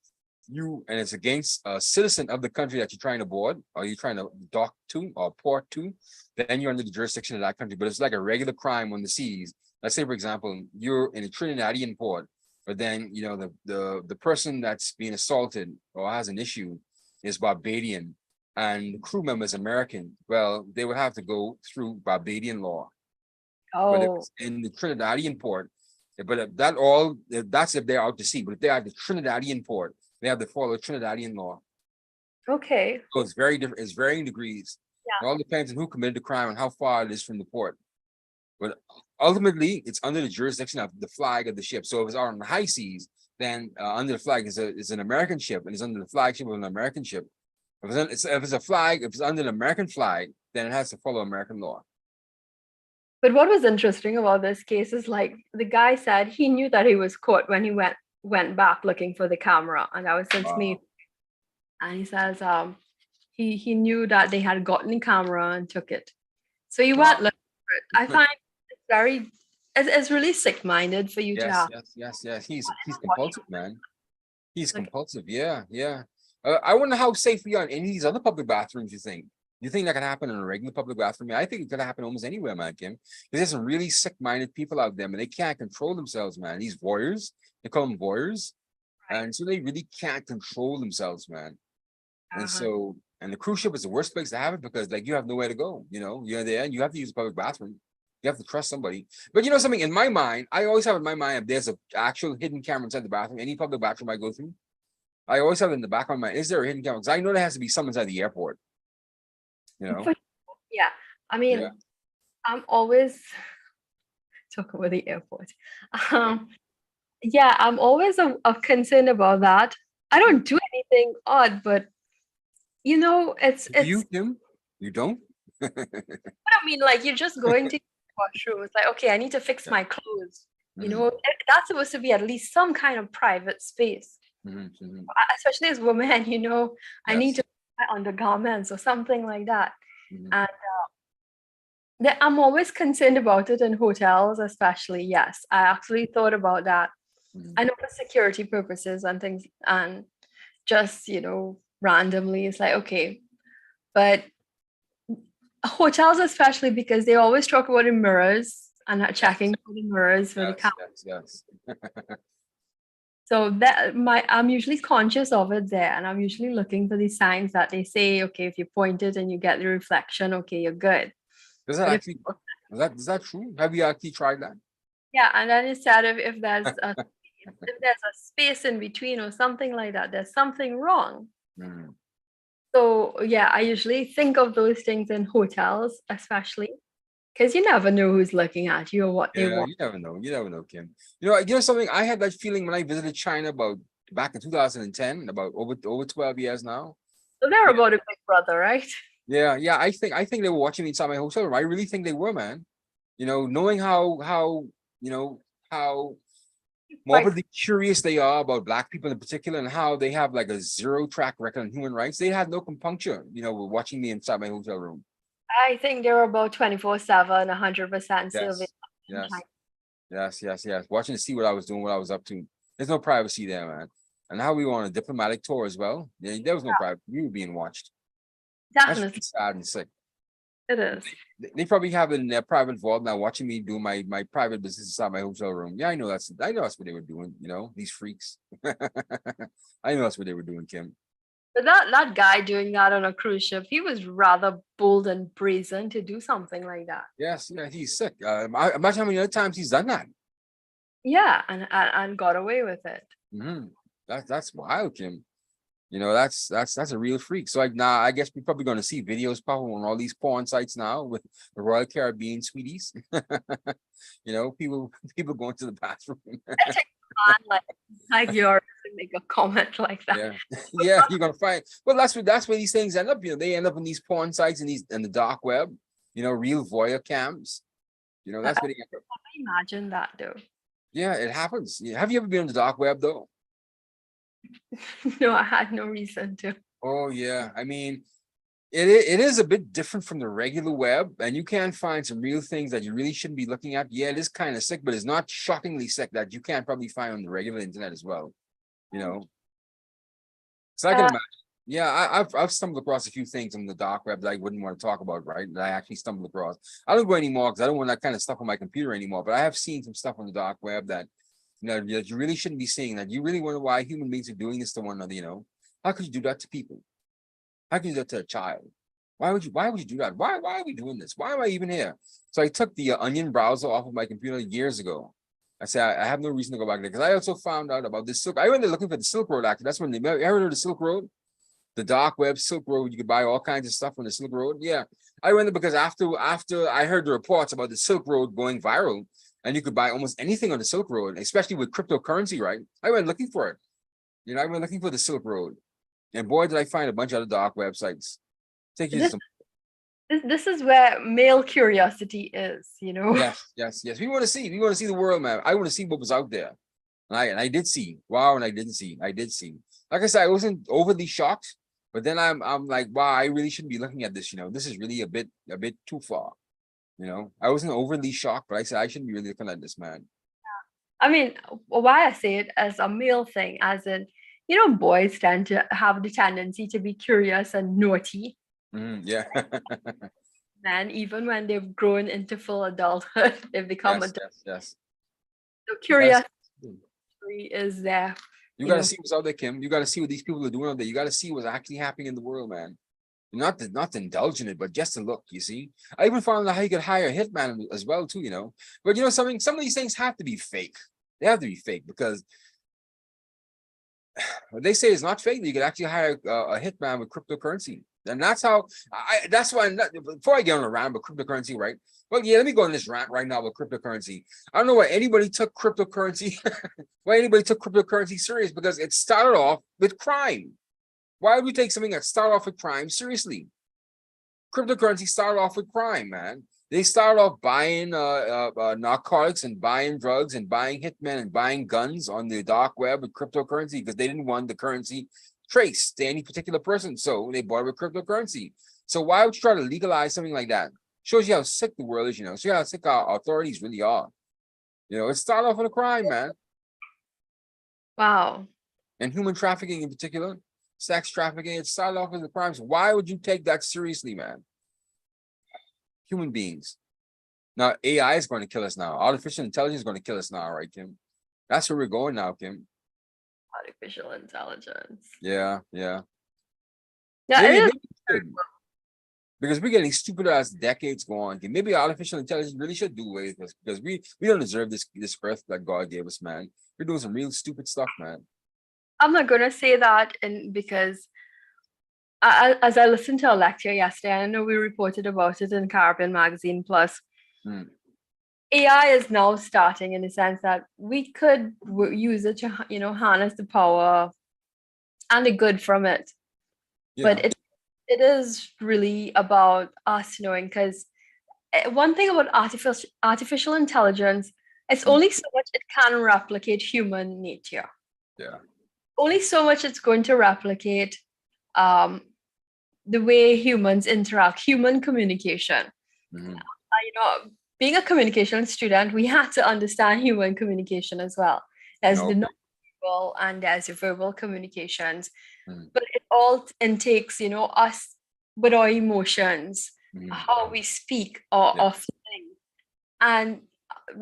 and it's against a citizen of the country that you're trying to board or you're trying to dock to or port to, then you're under the jurisdiction of that country. But it's like a regular crime on the seas. Let's say, for example, you're in a Trinidadian port, but then the person that's being assaulted or has an issue is Barbadian and the crew member is American. Well, they would have to go through Barbadian law. But if Oh, it's in the Trinidadian port, But that's if they're out to sea. But if they're at the Trinidadian port, they have to follow Trinidadian law. Okay. So it's very different. It's varying degrees. Yeah. It all depends on who committed the crime and how far it is from the port. But ultimately, it's under the jurisdiction of the flag of the ship. So if it's on the high seas, then under the flag is an American ship, and it's under the flagship of an American ship. If it's a flag, if it's under the American flag, then it has to follow American law. But what was interesting about this case is like the guy said he knew that he was caught when he went back looking for the camera, and that was since May. And he says he knew that they had gotten the camera and took it. So he went looking for it. I find it's really sick-minded for you to have. Yes. He's compulsive, man. He's compulsive. Yeah. I wonder how safe we are in any of these other public bathrooms. You think that can happen in a regular public bathroom? I think it could happen almost anywhere, man, Kim. There's some really sick-minded people out there, and they can't control themselves, man. These voyeurs, they call them voyeurs, and so they really can't control themselves, man. And so, and the cruise ship is the worst place to have it because, like, you have nowhere to go. You're there, and you have to use a public bathroom. You have to trust somebody. But you know something, in my mind, I always have in my mind, if there's an actual hidden camera inside the bathroom, any public bathroom I go through, I always have it in the back of my mind, is there a hidden camera? Because I know there has to be some inside the airport. Yeah. I mean, I'm always talking about the airport. Yeah, I'm always concerned about that. I don't do anything odd, but it's You, Kim? You don't? what I mean, like you're just going to the washroom. It's like, okay, I need to fix my clothes. That's supposed to be at least some kind of private space. Especially as women, I need to buy undergarments or something like that. And I'm always concerned about it in hotels, especially. Yes, I actually thought about that. I know for security purposes and things, and just randomly, it's like, okay, but hotels especially, because they always talk about the mirrors and not checking for the mirrors for the camera. Yes. So I'm usually conscious of it there, and I'm usually looking for these signs that they say, okay, if you point it and you get the reflection, okay, you're good. Does that actually work? Is that true? Have you actually tried that? Yeah, and then it said if there's a space in between or something like that, there's something wrong. So yeah, I usually think of those things in hotels, especially because you never know who's looking at you or what they want. You never know, Kim. You know something, I had that feeling when I visited China back in 2010, about over 12 years now. So they're about a big brother, right? Yeah. I think they were watching me inside my hotel room. I really think they were, man. Knowing how morbidly curious they are about Black people in particular, and how they have like a zero track record on human rights. They had no compunction, with watching me inside my hotel room. I think they were about 24/7, 100% surveillance. Yes. Watching to see what I was doing, what I was up to. There's no privacy there, man. And how we were on a diplomatic tour as well. Yeah, there was no privacy. We were being watched. Definitely. That's sad and sick. It is. They probably have it in their private vault now, watching me do my private business inside my hotel room. Yeah, I know that's what they were doing. These freaks. I know that's what they were doing, Kim. But that guy doing that on a cruise ship, he was rather bold and brazen to do something like that. Yes, yeah, he's sick. Imagine how many other times he's done that. Yeah, and got away with it. That's wild, Kim. That's a real freak. So now I guess we're probably going to see videos probably on all these porn sites now with the Royal Caribbean sweeties. People going to the bathroom. like yours and make a comment like that. Yeah, you're gonna find. Well, that's where these things end up. They end up in these porn sites and the dark web. Real voyeur cams. That's where they end up. Imagine that though. Yeah, it happens. Have you ever been on the dark web though? No, I had no reason to. Oh yeah, I mean, it is a bit different from the regular web, and you can find some real things that you really shouldn't be looking at. Yeah, it is kind of sick, but it's not shockingly sick that you can't probably find on the regular internet as well. So I can imagine. Yeah, I've stumbled across a few things on the dark web that I wouldn't want to talk about, right? That I actually stumbled across. I don't go anymore because I don't want that kind of stuff on my computer anymore. But I have seen some stuff on the dark web that that you really shouldn't be seeing. That you really wonder why human beings are doing this to one another. How could you do that to people? How could you do that to a child? Why would you do that? Why are we doing this? Why am I even here? So I took the Onion browser off of my computer years ago. I say I have no reason to go back there because I also found out about this silk. I went there looking for the Silk Road. Actually, that's when they ever heard of the Silk Road, the dark web Silk Road. You could buy all kinds of stuff on the Silk Road. Yeah, I went there because after I heard the reports about the Silk Road going viral, and you could buy almost anything on the Silk Road, especially with cryptocurrency. Right? I went looking for it. You know, I went looking for the Silk Road, and boy, did I find a bunch of other dark websites. Take you to This, some. this is where male curiosity is, you know. Yes. We want to see. We want to see the world, man. I want to see what was out there. And I did see. Wow, and I didn't see. I did see. Like I said, I wasn't overly shocked, but then I'm like, wow, I really shouldn't be looking at this. You know, this is really a bit too far. You know, I wasn't overly shocked, but I said I shouldn't be really looking at this, man. I mean, why I say it as a male thing, as in, you know, boys tend to have the tendency to be curious and naughty. Yeah. Men, even when they've grown into full adulthood, they've become Yes. so You gotta curiosity is there. You gotta see what's out there, Kim. You gotta see what these people are doing out there. You gotta see what's actually happening in the world, man. Not to indulge in it, but just to look. You see, I even found out how you could hire a hitman as well, too. You know, but you know something. Some of these things have to be fake. They have to be fake because what they say is not fake. You could actually hire a hitman with cryptocurrency, and that's how. That's why. Before I get on a rant about cryptocurrency, right? Well, yeah, let me go on this rant right now about cryptocurrency. I don't know why anybody took cryptocurrency. Why anybody took cryptocurrency serious? Because it started off with crime. Why would we take something that started off with crime seriously? Cryptocurrency started off with crime, man. They started off buying narcotics and buying drugs and buying hitmen and buying guns on the dark web with cryptocurrency because they didn't want the currency traced to any particular person. So they bought it with cryptocurrency. So why would you try to legalize something like that? Shows you how sick the world is, you know. Shows you how sick our authorities really are. You know, it started off with a crime, man. Wow. And human trafficking in particular, sex trafficking, it started off with a crime. So why would you take that seriously, man? Human beings. Now, AI is going to kill us now. Artificial intelligence is going to kill us now, right, Kim? That's where we're going now, Kim. Artificial intelligence. Yeah. Yeah, it Maybe is. we should. Because we're getting stupider as decades go on. Maybe artificial intelligence really should do away with us because we don't deserve this earth that God gave us, man. We're doing some real stupid stuff, man. I'm not going to say that because as I listened to a lecture yesterday, I know we reported about it in Caribbean Magazine Plus. AI is now starting in the sense that we could use it to, you know, harness the power and the good from it. Yeah. But it is really about us knowing, because one thing about artificial intelligence, it's only so much it can replicate human nature. Yeah. Only so much it's going to replicate the way humans interact, human communication. You know, being a communication student, we had to understand human communication as well. There's the non-verbal and there's the verbal communications. But it all intakes, you know, us with our emotions, how we speak or feeling. And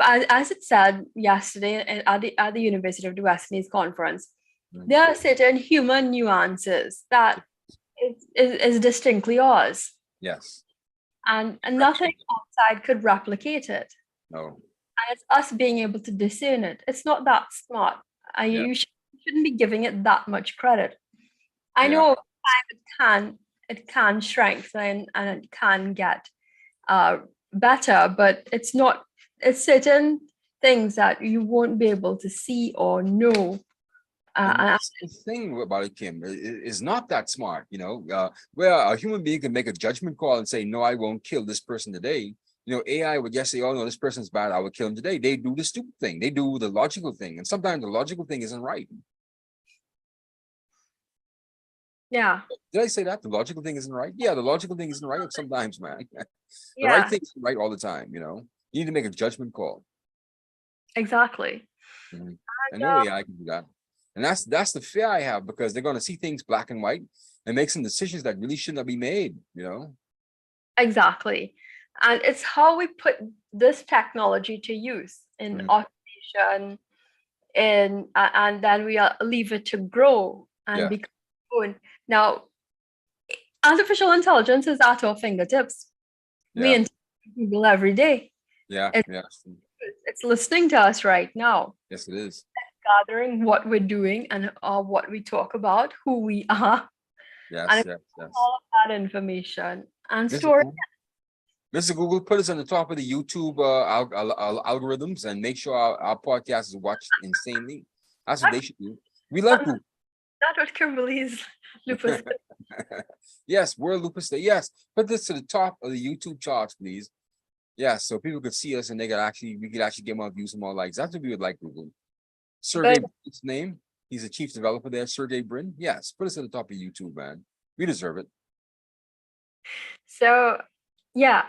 as it said yesterday at the University of the West Indies conference, there are certain human nuances that is distinctly ours. Yes. And nothing outside could replicate it. No. And it's us being able to discern it. It's not that smart. You shouldn't be giving it that much credit. I know it can strengthen and it can get better, but it's certain things that you won't be able to see or know. That's the thing about it, Kim, is not that smart, you know, where a human being can make a judgment call and say, no, I won't kill this person today. You know, AI would just say, oh, no, this person's bad, I would kill him today. They do the stupid thing. They do the logical thing. And sometimes the logical thing isn't right. Yeah. Did I say that? The logical thing isn't right? Yeah, the logical thing isn't right sometimes, man. The right thing isn't right all the time, you know. You need to make a judgment call. Exactly. I know AI can do that. And that's the fear I have, because they're going to see things black and white and make some decisions that really should not be made, you know. Exactly. And it's how we put this technology to use in automation, and then we leave it to grow and become own. Now, artificial intelligence is at our fingertips. We enter Google every day. Yeah. It's It's listening to us right now, Yes, it is. gathering what we're doing and what we talk about, who we are, and Yes, it's yes, yes. all of that information and Mr. story. Google, Mr. Google, put us on the top of the YouTube algorithms and make sure our podcast is watched insanely. That's what they should do. We love Google. Not what Kimberly's lupus. Yes, we're Lupus Day. Yes, put this to the top of the YouTube charts, please. Yes, so people could see us and we could actually get more views and more likes. That's what we would like, Google. Sergey Brin's name. He's the chief developer there, Sergey Brin. Yes, put us at the top of YouTube, man. We deserve it. So, yeah,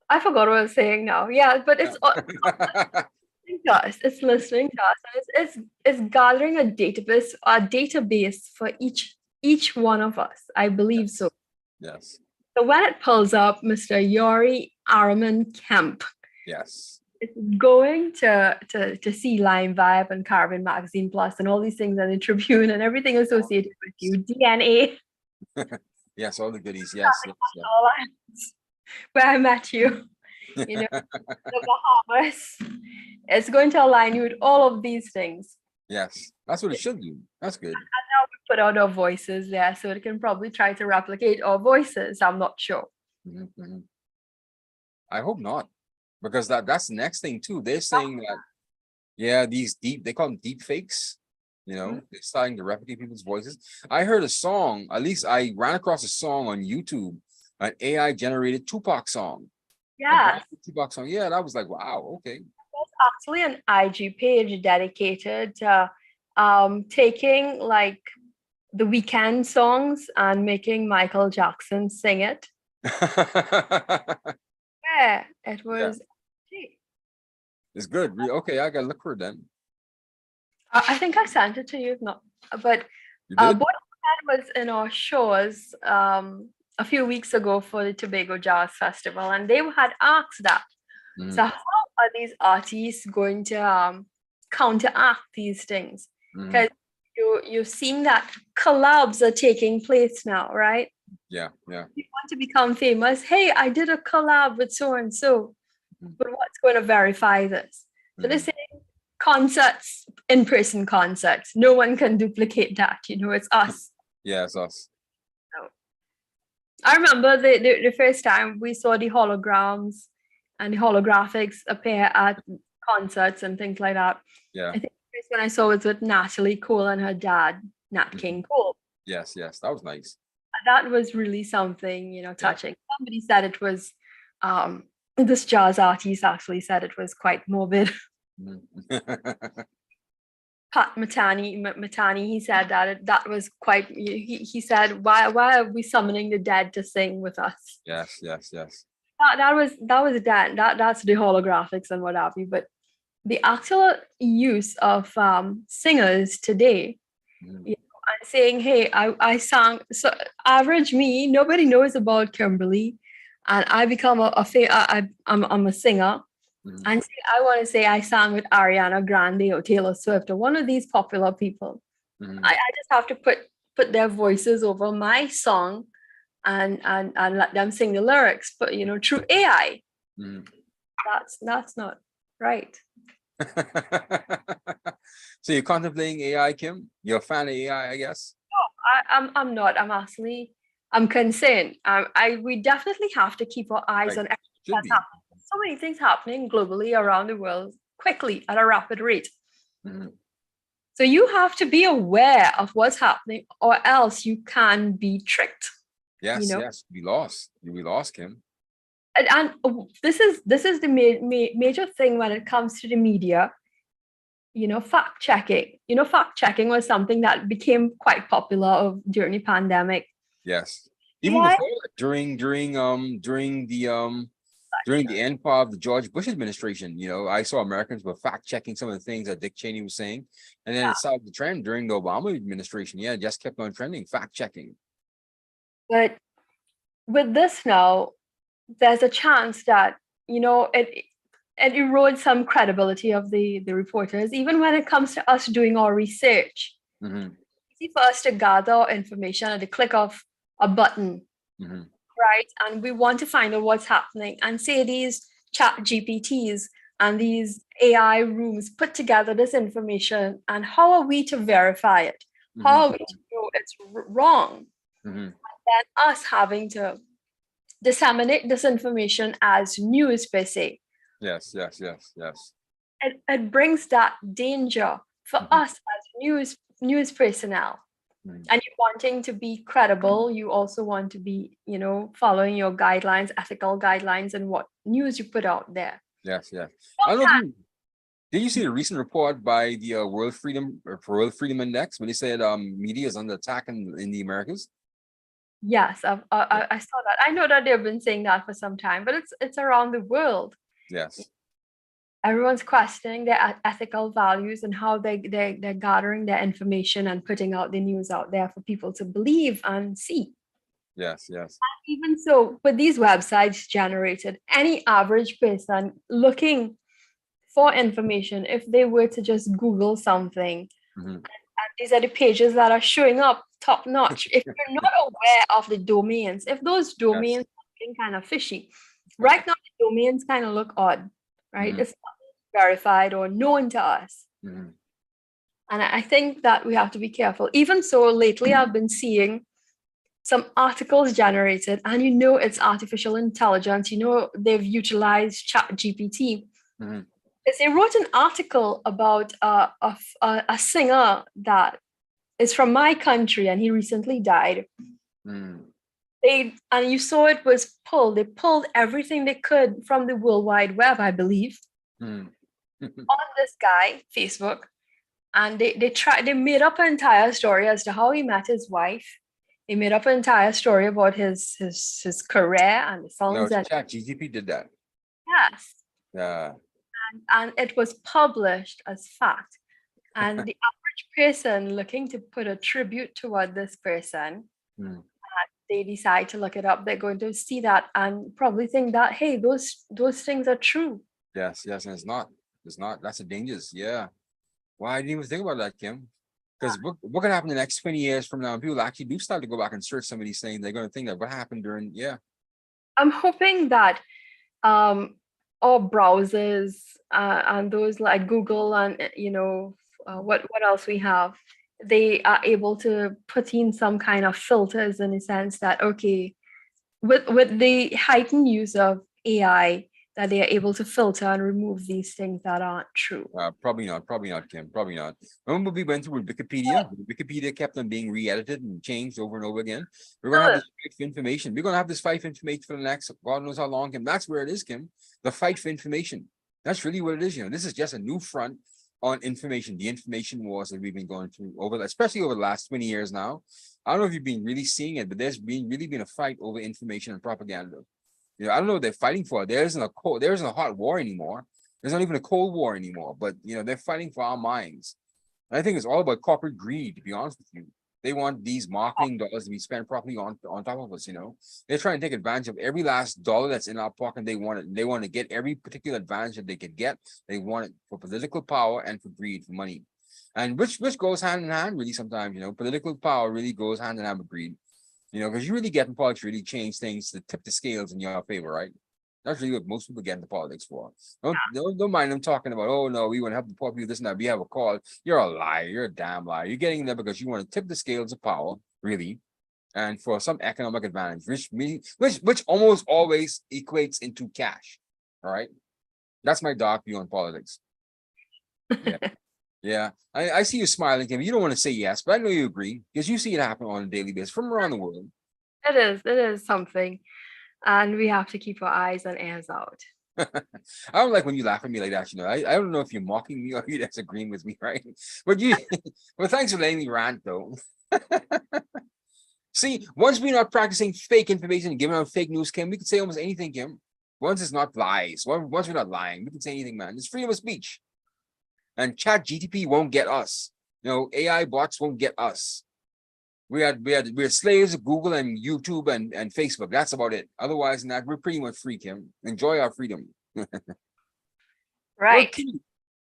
I forgot what I was saying now. Yeah, but it's listening to us. It's listening to us. And it's gathering a database for each one of us. I believe so. Yes. So when it pulls up Mr. Yori Araman Kemp, Yes. it's going to see LimeVibe and Carbon Magazine Plus and all these things and the Tribune and everything associated with you, DNA. Yes, all the goodies. Yes. All where I met you, the Bahamas. It's going to align you with all of these things. Yes, that's what it should do. That's good. And now we put out our voices there, so it can probably try to replicate our voices. I'm not sure. Mm-hmm. I hope not, because that's the next thing too. They're saying that, yeah, they call them deep fakes. They're starting to replicate people's voices. I heard a song, at least I ran across a song on YouTube, an AI generated Tupac song. Yeah. Tupac song. Yeah, that was like, wow, okay. There's actually an IG page dedicated to taking like the Weeknd songs and making Michael Jackson sing it. Yeah, it was. It's good. Okay, I gotta look for it then. I think I sent it to you, not, but Boy was in our shows a few weeks ago for the Tobago Jazz Festival, and they had asked that. So how are these artists going to counteract these things? Because you've seen that collabs are taking place now, right? Yeah. You want to become famous. Hey, I did a collab with so and so, but what's going to verify this? So they're saying concerts, in-person concerts. No one can duplicate that. It's us. Yeah, it's us. So, I remember the first time we saw the holograms and the holographics appear at concerts and things like that. Yeah. I think the first one I saw was with Natalie Cole and her dad, Nat King Cole. Yes, that was nice. That was really something, touching. Somebody said it was, this jazz artist actually said it was quite morbid. Pat Matani, he said that was quite. He said, "Why are we summoning the dead to sing with us?" Yes. That was that's the holographics and what have you. But the actual use of singers today, and saying, "Hey, I sang." So average me, nobody knows about Kimberly, and I become I'm a singer. And I want to say I sang with Ariana Grande or Taylor Swift or one of these popular people. I just have to put their voices over my song and let them sing the lyrics, but through AI. That's not right. So you're contemplating AI, Kim? You're a fan of AI, I guess? No, I'm not. I'm concerned. We definitely have to keep our eyes on everything that's happening. So many things happening globally around the world quickly at a rapid rate. So you have to be aware of what's happening, or else you can be tricked. Yes. Be lost. You'll be lost, Kim. And this is the major thing when it comes to the media. Fact checking. Fact checking was something that became quite popular during the pandemic. Yes, even before during the end of the George Bush administration, I saw Americans were fact checking some of the things that Dick Cheney was saying, and then it started to trend during the Obama administration. Yeah, it just kept on trending, fact checking. But with this now, there's a chance that it erodes some credibility of the reporters, even when it comes to us doing our research. Easy for us to gather information at the click of a button. Right, and we want to find out what's happening, and say these chat GPTs and these AI rooms put together this information, and how are we to verify it? How are we to know it's wrong? Mhm. Then us having to disseminate this information as news per se. Yes, yes, yes, yes. It brings that danger for Mhm. us as news personnel. Mhm. And you wanting to be credible, you also want to be, following your guidelines, ethical guidelines, and what news you put out there. Yes, yes. I don't know if you did you see the recent report by the World Freedom Index when they said media is under attack in the Americas? Yes, Yeah. I saw that. I know that they've been saying that for some time, but it's around the world. Yes. Everyone's questioning their ethical values and how they're gathering their information and putting out the news out there for people to believe and see. Yes, yes. Even so, with these websites generated, any average person looking for information, if they were to just Google something, Mhm. and these are the pages that are showing up top notch. If you're not aware of the domains, if those domains are looking kind of fishy, right now the domains kind of look odd, right? Mhm. It's not verified or known to us. Mhm. And I think that we have to be careful. Even so, lately I've been seeing some articles generated, and it's artificial intelligence. They've utilized Chat GPT. Mhm. Because they wrote an article about a singer that is from my country, and he recently died. Mhm. And you saw it was pulled. They pulled everything they could from the World Wide Web, I believe, Mhm. on this guy, Facebook. And they made up an entire story as to how he met his wife. They made up an entire story about his career and the No, songs that Chat GTP did that. yes. Yeah. And it was published as fact. And the average person looking to put a tribute toward this person, Mhm. they decide to look it up, they're going to see that and probably think that, hey, those things are true. Yes, yes, and it's not. It's not. That's the dangers. Yeah. Why I didn't even think about that, Kim. Because what can happen in the next 20 years from now? People actually do start to go back and search some of these things. They're going to think that what happened during, yeah. I'm hoping that our browsers and those like Google and what else we have, they are able to put in some kind of filters in a sense that okay, with the heightened use of AI, that they are able to filter and remove these things that aren't true. Probably not, Kim. Probably not. Remember we went through with Wikipedia? Wikipedia kept on being re-edited and changed over and over again. We're gonna have this fight for information. We're gonna have this fight for information for the next God knows how long, Kim. That's where it is, Kim. The fight for information. That's really what it is. This is just a new front on information. The information wars that we've been going through especially over the last 20 years now. I don't know if you've been really seeing it, but there's really been a fight over information and propaganda. I don't know what they're fighting for. There isn't a hot war anymore. There's not even a Cold War anymore, but they're fighting for our minds. And I think it's all about corporate greed, to be honest with you. They want these marketing dollars to be spent properly on top of us. They're trying to take advantage of every last dollar that's in our pocket. They want it. They want to get every particular advantage that they could get. They want it for political power and for greed, for money, and which goes hand in hand. Really, sometimes political power really goes hand in hand with greed. Because you really get in politics, really change things to tip the scales in your favor, right? That's really what most people get into politics for. Don't mind them talking about, oh no, we want to help the poor people, this and that. We have a call. You're a liar. You're a damn liar. You're getting there because you want to tip the scales of power, really, and for some economic advantage, which almost always equates into cash. All right. That's my dark view on politics. Yeah. Yeah. I see you smiling, Kim. You don't want to say yes, but I know you agree because you see it happen on a daily basis from around the world. It is something, and we have to keep our eyes and ears out. I don't like when you laugh at me like that. I don't know if you're mocking me or you're disagreeing with me, right? But well, thanks for letting me rant though. See, once we're not practicing fake information and giving out fake news, Kim, we can say almost anything, Kim. Once it's not lies, once we're not lying, we can say anything, man. It's freedom of speech. And Chat GTP won't get us. AI bots won't get us. We're slaves of Google and YouTube and Facebook. That's about it. Otherwise than that, we're pretty much free, Kim. Enjoy our freedom. Right. Okay.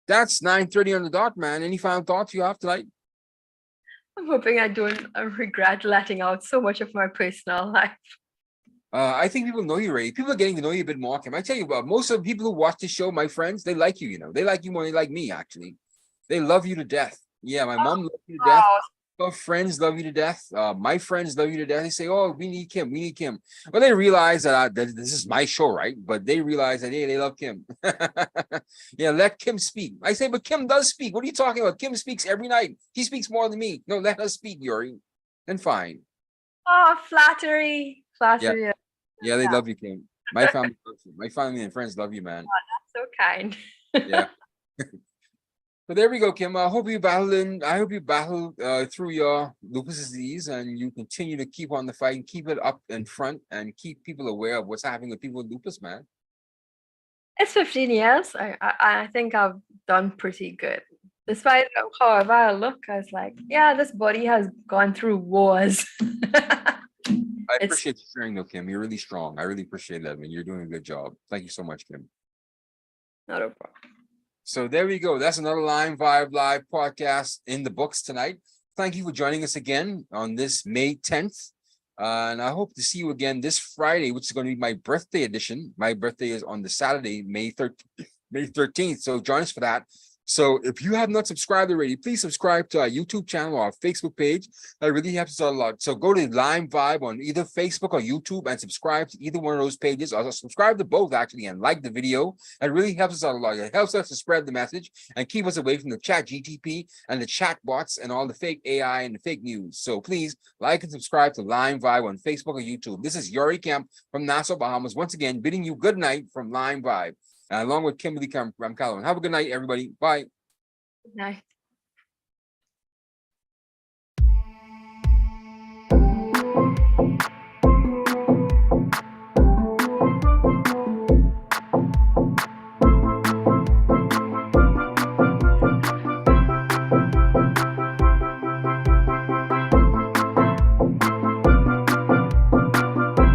That's 9:30 on the dot, man. Any final thoughts you have tonight? I'm hoping I don't regret letting out so much of my personal life. I think people know you already. People are getting to know you a bit more, Kim. I tell you what, most of the people who watch the show, my friends, they like you, They like you more than they like me, actually. They love you to death. Yeah, my mom loves you to death. Wow. Your friends love you to death. My friends love you to death. They say, "Oh, we need Kim. We need Kim." Well, they realize that this is my show, right? But they realize that hey, they love Kim. Yeah, let Kim speak. I say, but Kim does speak. What are you talking about? Kim speaks every night. He speaks more than me. No, let her speak, Yuri. Then fine. Oh, flattery. Yeah, Flattery. yeah, they Yeah, love you, Kim. My family loves you. My family and friends love you, man. so kind. Yeah. But there we go, Kim. I hope you battle through your lupus disease and you continue to keep on the fight and keep it up in front and keep people aware of what's happening with people with lupus, man. It's 15 years. I think I've done pretty good. Despite however I look, I was like, yeah, this body has gone through wars. I It's appreciate you sharing though, Kim. You're really strong. I really appreciate that, man. You're doing a good job. Thank you so much, Kim. not a problem. So there we go. That's another LimeVibe Live podcast in the books tonight. Thank you for joining us again on this May 10th. And I hope to see you again this Friday, which is going to be my birthday edition. My birthday is on the Saturday, May 13th. So join us for that. So if you have not subscribed already, please subscribe to our YouTube channel or our Facebook page. That really helps us out a lot. So go to LimeVibe on either Facebook or YouTube and subscribe to either one of those pages, or subscribe to both actually and like the video. That really helps us out a lot. It helps us to spread the message and keep us away from the chat GTP and the chat bots and all the fake AI and the fake news. So please like and subscribe to LimeVibe on Facebook or YouTube. This is Yuri Kemp from Nassau, Bahamas. Once again, bidding you good night from LimeVibe. Along with Kimberly Calvin. Have a good night, everybody. Bye. Good night.